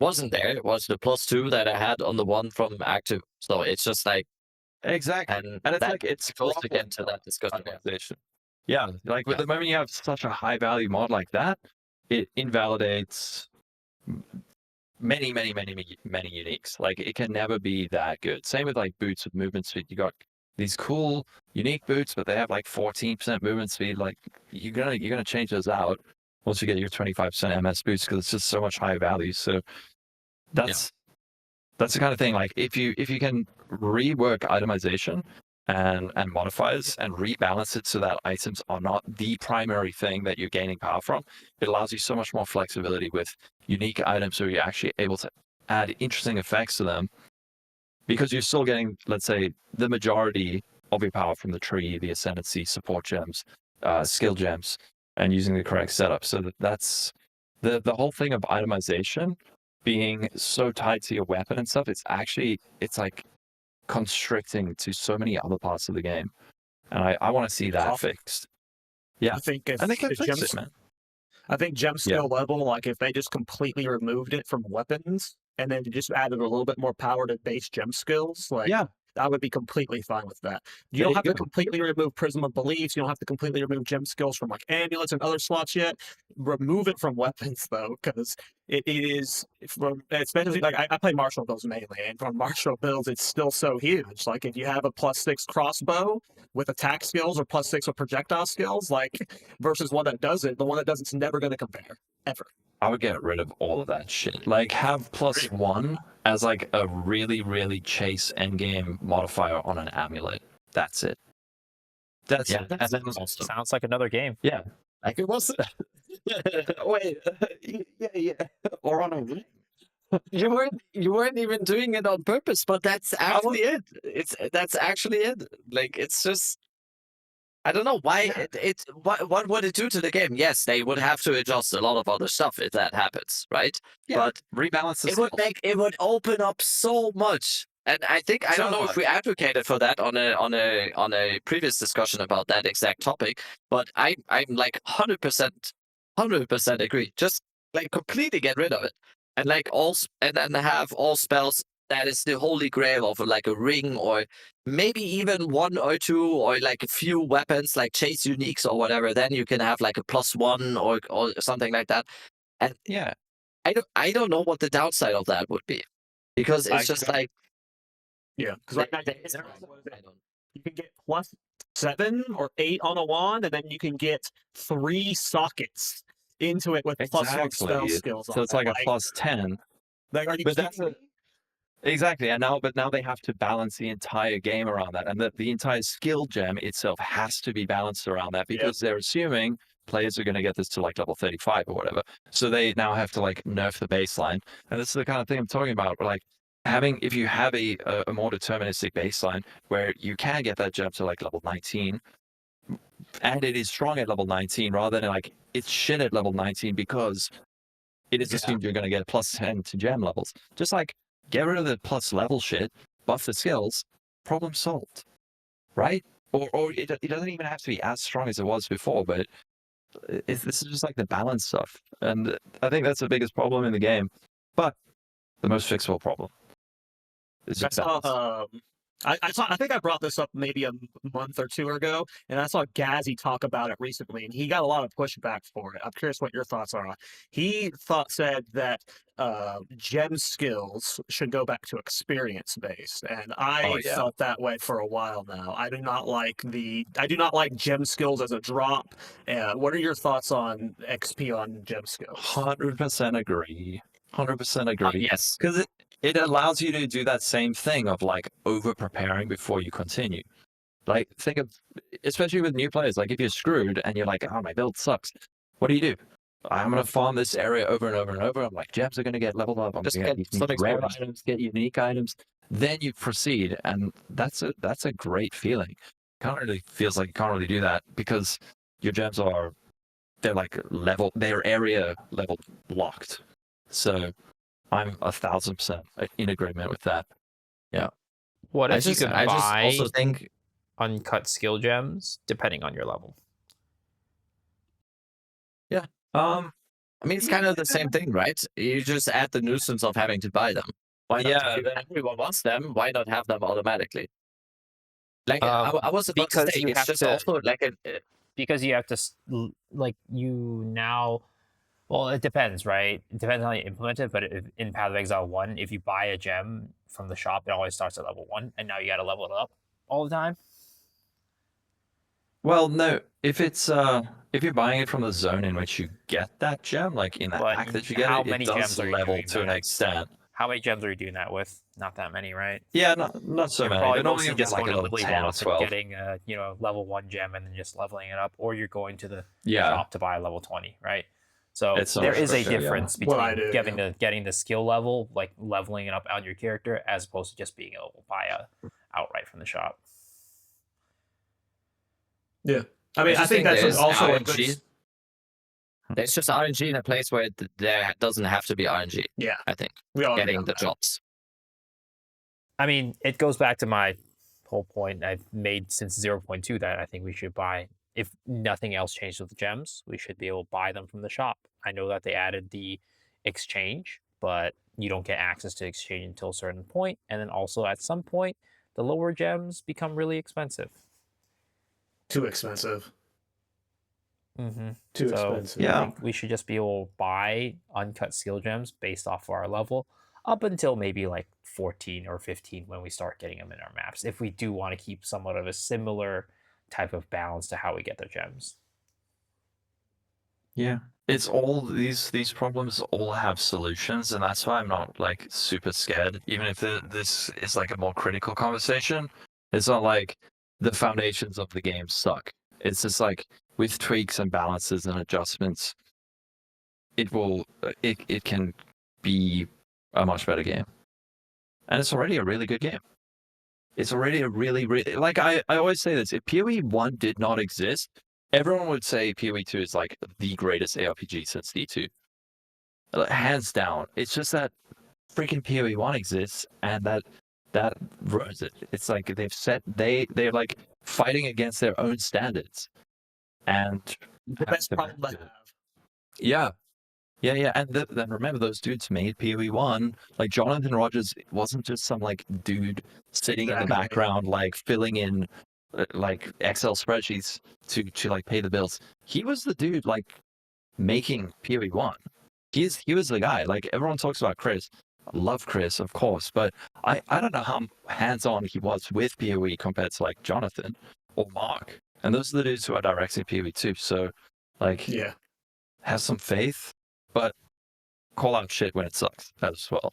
wasn't there was the +2 that I had on the one from Active. So it's just like, Exactly. and And it's that like it's goes again to that discussion. optimization. Yeah, like with Yeah. the moment you have such a high value mod like that, it invalidates many uniques. Like it can never be that good. Same with like boots with movement speed. You got these cool unique boots, but they have like 14% movement speed. Like you're gonna change those out once you get your 25% MS boots because it's just so much higher value. So that's the kind of thing. Like if you can rework itemization and modifiers and rebalance it so that items are not the primary thing that you're gaining power from, it allows you so much more flexibility with unique items where you're actually able to add interesting effects to them because you're still getting, let's say, the majority of your power from the tree, the ascendancy, support gems, skill gems, and using the correct setup. So that's the whole thing of itemization being so tied to your weapon and stuff. It's like constricting to so many other parts of the game, and I want to see that Awesome. fixed. Yeah, I think if and they can the fix gems, it, man. I think gem skill level, like if they just completely removed it from weapons and then just added a little bit more power to base gem skills, like Yeah, I would be completely fine with that. You there don't you have to go. completely remove Prism of Beliefs. You don't have to completely remove gem skills from like amulets and other slots yet. Remove it from weapons though, because it is from especially like I play martial builds mainly, and from martial builds it's still so huge. Like if you have a +6 crossbow with attack skills or +6 with projectile skills, like versus one that doesn't, the one that doesn't is never going to compare ever. I would get rid of all of that shit. Like have +1 as like a really chase endgame modifier on an amulet. That's it. That's Yeah, it. that's And then awesome. Sounds like another game. yeah. Like it was. Wait. Yeah. Or on a ring. You weren't even doing it on purpose, but that's actually it. That's actually it. Like it's just, I don't know why Yeah. what would it do to the game? Yes, they would have to adjust a lot of other stuff if that happens, right? Yeah. But Rebalance the it would skills. it would open up so much. And I think I don't So know if we advocated for that on a previous discussion about that exact topic, but I'm like 100% agree. Just like completely get rid of it, and like and then have all spells that is the holy grail of like a ring, or maybe even one or two, or like a few weapons like chase uniques or whatever. Then you can have like a +1 or something like that. And yeah. I don't know what the downside of that would be, because I it's just don't- like Yeah, because right now you can get +7 or 8 on a wand, and then you can get 3 sockets into it with +1 spell Exactly. skills. So it's like a +10. Like, are you But that's kidding me? exactly. And now they have to balance the entire game around that. And the entire skill gem itself has to be balanced around that because they're assuming players are going to get this to like level 35 or whatever. So they now have to like nerf the baseline. And this is the kind of thing I'm talking about. Like if you have a more deterministic baseline where you can get that gem to like level 19 and it is strong at level 19 rather than like it's shit at level 19 because it is assumed you're going to get +10 to gem levels. Just like get rid of the plus level shit, buff the skills, problem solved, right? Or it doesn't even have to be as strong as it was before, but this is just like the balance stuff. And I think that's the biggest problem in the game. But the most fixable problem. Is I just saw balance. I think I brought this up maybe a month or two ago, and I saw Gazzy talk about it recently, and he got a lot of pushback for it. I'm curious what your thoughts are on. He said that gem skills should go back to experience based, and Oh I yeah, felt that way for a while now. I do not like gem skills as a drop. What are your thoughts on XP on gem skills? 100% agree. 100% agree. Yes. Because it allows you to do that same thing of like over preparing before you continue. Like think of, especially with new players, like if you're screwed and you're like, oh, my build sucks. What do? I'm gonna farm this area over and over and over. I'm like, gems are gonna get leveled up. I'm Just gonna get get these some rare experience. items, get unique items. Then you proceed, and that's a great feeling. Can't really feels like you can't really do that because your gems are they're like they're area level locked. So I'm 1,000% in agreement with that. Yeah. What if you could I just buy also think uncut skill gems depending on your level? Yeah. I mean, it's kind of the same thing, right? You just add the nuisance of having to buy them. Why not? Yeah, If everyone wants them, why not have them automatically? Like I was about to Because say, you it's have just to also like because you have to like you now. Well, it depends, right? It depends on how you implement it. But if, in Path of Exile 1, if you buy a gem from the shop, it always starts at level 1, and now you got to level it up all the time. well, no, if you're buying it from the zone in which you get that gem, like in that But pack that you get how it, it many does gems are you level doing to an that? extent. How many gems are you doing that with? Not that many, right? Yeah, not so You're many, probably but normally mostly you'll get just like going a to little Lily 10 or Loft and 12. getting level 1 gem and then just leveling it up, or you're going to the Yeah, shop to buy a level 20, right? So it's so there much is a quicker, yeah. difference What I between do, yeah. getting the skill level, like leveling it up on your character, as opposed to just being able to buy outright from the shop. Yeah. I mean, I just think think that's there's also a RNG. good. There's just RNG in a place where there doesn't have to be RNG. Yeah, I think we all agree getting on the that. jobs. I mean, it goes back to my whole point I've made since 0.2 that I think we should buy, if nothing else changed with the gems, we should be able to buy them from the shop. I know that they added the exchange, but you don't get access to exchange until a certain point, and then also at some point, the lower gems become really expensive. Too expensive. Mm-hmm. Too So expensive. I Yeah. think we should just be able to buy uncut skill gems based off of our level up until maybe like 14 or 15 when we start getting them in our maps, if we do want to keep somewhat of a similar type of balance to how we get the gems. Yeah. It's all these problems all have solutions, and that's why I'm not like super scared. Even if this is like a more critical conversation, it's not like the foundations of the game suck. It's just like with tweaks and balances and adjustments, it can be a much better game. And it's already a really good game. It's already a really like I always say this, if PoE 1 did not exist, everyone would say PoE 2 is like the greatest ARPG since D2. Hands down. It's just that freaking PoE 1 exists and that ruins it. It's like they're like fighting against their own standards. And The best problem to have. yeah. Yeah. And then remember, those dudes made PoE 1. Like, Jonathan Rogers wasn't just some, like, dude sitting in the Exactly. background, like, filling in, like, Excel spreadsheets to like, pay the bills. He was the dude, like, making PoE 1. He was the guy. Like, everyone talks about Chris. I love Chris, of course, but I don't know how hands-on he was with PoE compared to, like, Jonathan or Mark. And those are the dudes who are directing PoE 2. So, like, Yeah. have some faith, but call out shit when it sucks as well.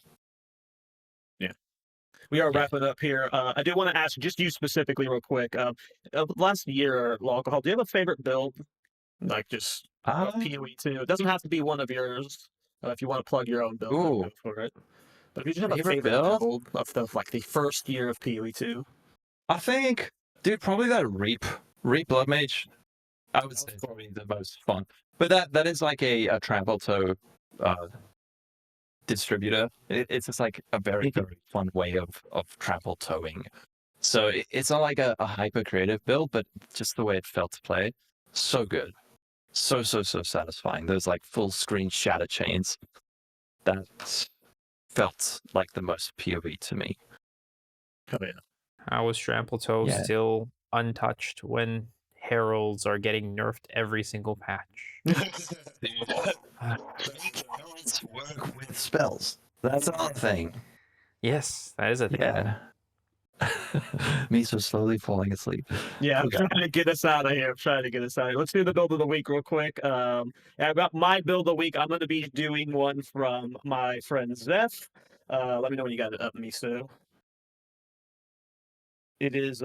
We are wrapping up here. I do want to ask just you specifically, real quick. Last year, alcohol. Do you have a favorite build? Like just PoE 2. It doesn't have to be one of yours. If you want to plug your own build, then go for it. But if you just have a Favorite favorite build? build of the first year of PoE 2, I think, dude, probably that Reap Blood Mage. I would say probably the most fun. But that is like a trample toe distributor. It's just like a very, very fun way of trample towing. So it's not like a hyper creative build, but just the way it felt to play, so good. So satisfying. Those like full screen shatter chains. That felt like the most PoE to me. Oh yeah. How is Trample Toe Yeah. still untouched when heralds are getting nerfed every single patch? Heralds work with spells. That's another thing. Yes, that is a thing. Yeah. Miso slowly falling asleep. Yeah, I'm Okay. trying to get us out of here. I'm trying to get us out of here. Let's do the build of the week real quick. Yeah, about my build of the week, I'm going to be doing one from my friend Zeph. Let me know when you got it up, Miso. It is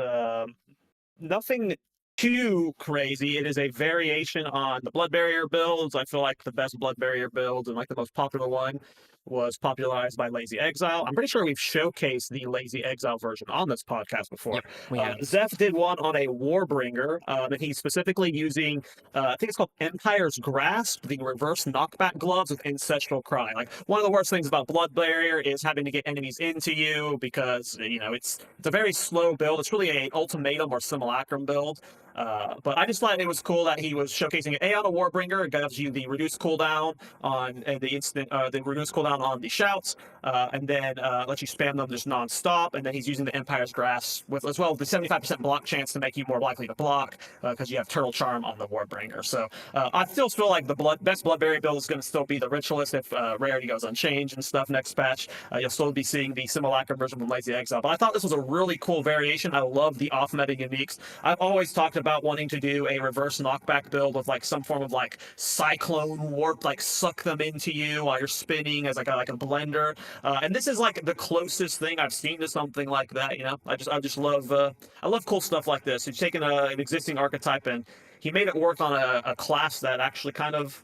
nothing too crazy. It is a variation on the blood barrier builds. I feel like the best blood barrier builds and like the most popular one was popularized by Lazy Exile. I'm pretty sure we've showcased the Lazy Exile version on this podcast before. Yep, we have. Zeph did one on a Warbringer, and he's specifically using, I think it's called Empire's Grasp, the reverse knockback gloves with Ancestral Cry. Like, one of the worst things about Blood Barrier is having to get enemies into you because, you know, it's a very slow build. It's really an ultimatum or simulacrum build. But I just thought it was cool that he was showcasing it. A on a Warbringer, it gives you the reduced cooldown on the instant, the reduced cooldown on the shouts, and then lets you spam them just non-stop. And then he's using the Empire's Grasp with as well the 75% block chance to make you more likely to block because you have Turtle Charm on the Warbringer. So I still feel like the best Bloodberry build is going to still be the Ritualist if rarity goes unchanged and stuff next patch. You'll still be seeing the Simulacrum version from Lazy Exile. But I thought this was a really cool variation. I love the off-meta uniques. I've always talked about wanting to do a reverse knockback build with like some form of like cyclone warp, like suck them into you while you're spinning as like a blender. And this is like the closest thing I've seen to something like that. You know, I just love I love cool stuff like this. He's taken an existing archetype and he made it work on a class that actually kind of,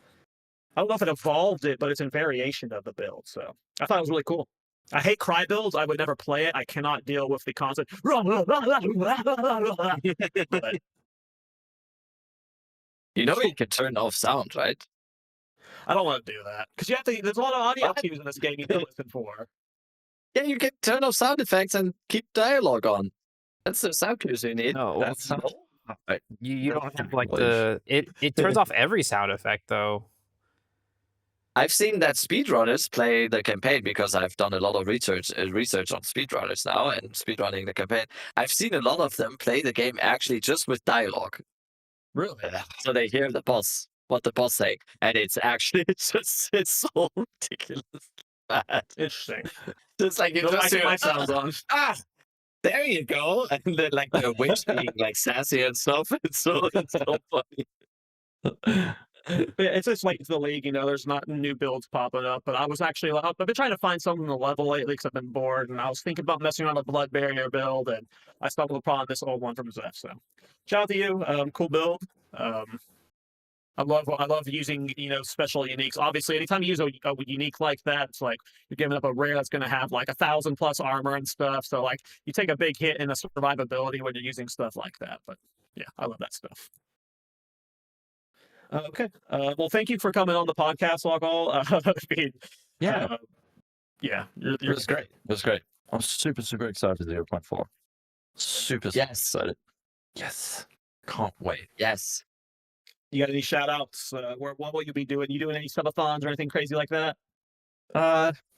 I don't know if it evolved it, but it's in variation of the build. So I thought it was really cool. I hate cry builds. I would never play it. I cannot deal with the constant. But You know you can turn off sound, right? I don't want to do that because you have to. There's a lot of audio cues in this game you need to listen for. Yeah, you can turn off sound effects and keep dialogue on. That's the sound cues you need. No, That's not. you don't have like English. it turns off every sound effect though. I've seen that speedrunners play the campaign because I've done a lot of research on speedrunners now and speedrunning the campaign. I've seen a lot of them play the game actually just with dialogue. Really? So they hear the boss, what the boss say, and it's actually it's so ridiculous bad. Interesting. Just like you No, I just keep hear, my sounds on. there you go, and then like the witch being like sassy and stuff. It's so funny. Yeah, it's just late to the league, you know. There's not new builds popping up, but I was actually I've been trying to find something to level lately because I've been bored, and I was thinking about messing around with Blood Barrier build, and I stumbled upon this old one from Zeph. So, shout out to you, cool build. I love using special uniques. Obviously, anytime you use a unique like that, it's like you're giving up a rare that's going to have like 1,000+ armor and stuff. So like you take a big hit in the survivability when you're using stuff like that. But yeah, I love that stuff. Okay. Well, thank you for coming on the podcast, Logall. Yeah, Yeah, it was great. It was great. I'm super, super excited for 0.4. Super Yes. excited. Yes. Can't wait. Yes. You got any shout outs? What will you be doing? You doing any subathons or anything crazy like that?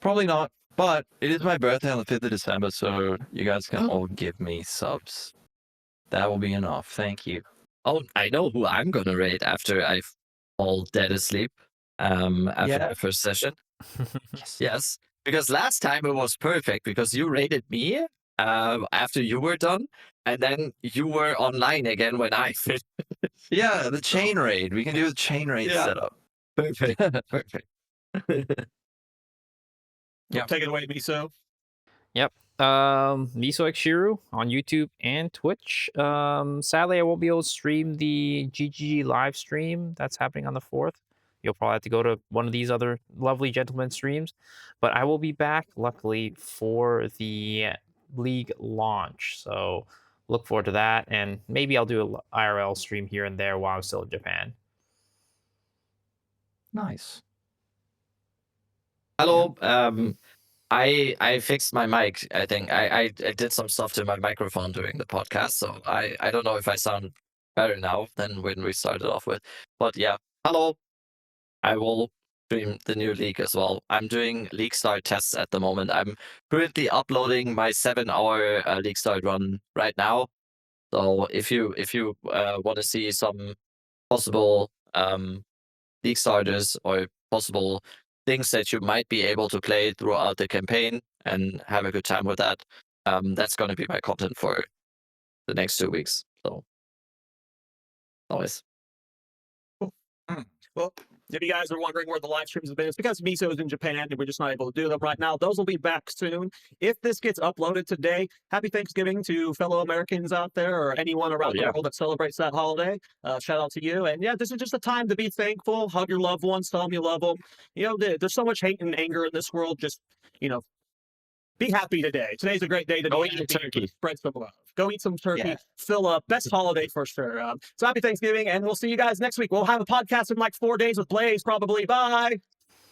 Probably not. But it is my birthday on the 5th of December, so you guys can all give me subs. That will be enough. Thank you. Oh, I know who I'm gonna raid after I've all dead asleep. After Yeah. the first session. Yes. Yes, because last time it was perfect because you raided me after you were done, and then you were online again when I finished. Yeah, the chain raid. We can do a chain raid Yeah. setup. Perfect. Perfect. Yeah. Take it away, Miso. Yep. Miso X Shiru on YouTube and Twitch. Sadly, I won't be able to stream the GGG live stream that's happening on the 4th. You'll probably have to go to one of these other lovely gentlemen streams, but I will be back, luckily, for the league launch. So look forward to that, and maybe I'll do a IRL stream here and there while I'm still in Japan. Nice. Hello. I fixed my mic. I think I did some stuff to my microphone during the podcast, so I don't know if I sound better now than when we started off with. But yeah, hello. I will stream the new league as well. I'm doing league start tests at the moment. I'm currently uploading my 7-hour league start run right now. So if you want to see some possible league starters or possible things that you might be able to play throughout the campaign and have a good time with that, that's going to be my content for the next 2 weeks. So always. Well, if you guys are wondering where the live streams have been, it's because Miso is in Japan and we're just not able to do them right now. Those will be back soon. If this gets uploaded today, happy Thanksgiving to fellow Americans out there or anyone around the world that celebrates that holiday. Shout out to you. And yeah, this is just a time to be thankful, hug your loved ones, tell them you love them. You know, there's so much hate and anger in this world. Just, you know, be happy today. Today's a great day to Go be eat happy. turkey. Spread some love. Go eat some turkey. Yeah. Fill up. Best holiday for sure. So happy Thanksgiving, and we'll see you guys next week. We'll have a podcast in like 4 days with Blaze, probably. Bye.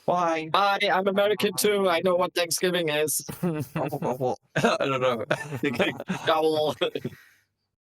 Bye. Hi, I'm American too. I know what Thanksgiving is. I don't know. Jowl.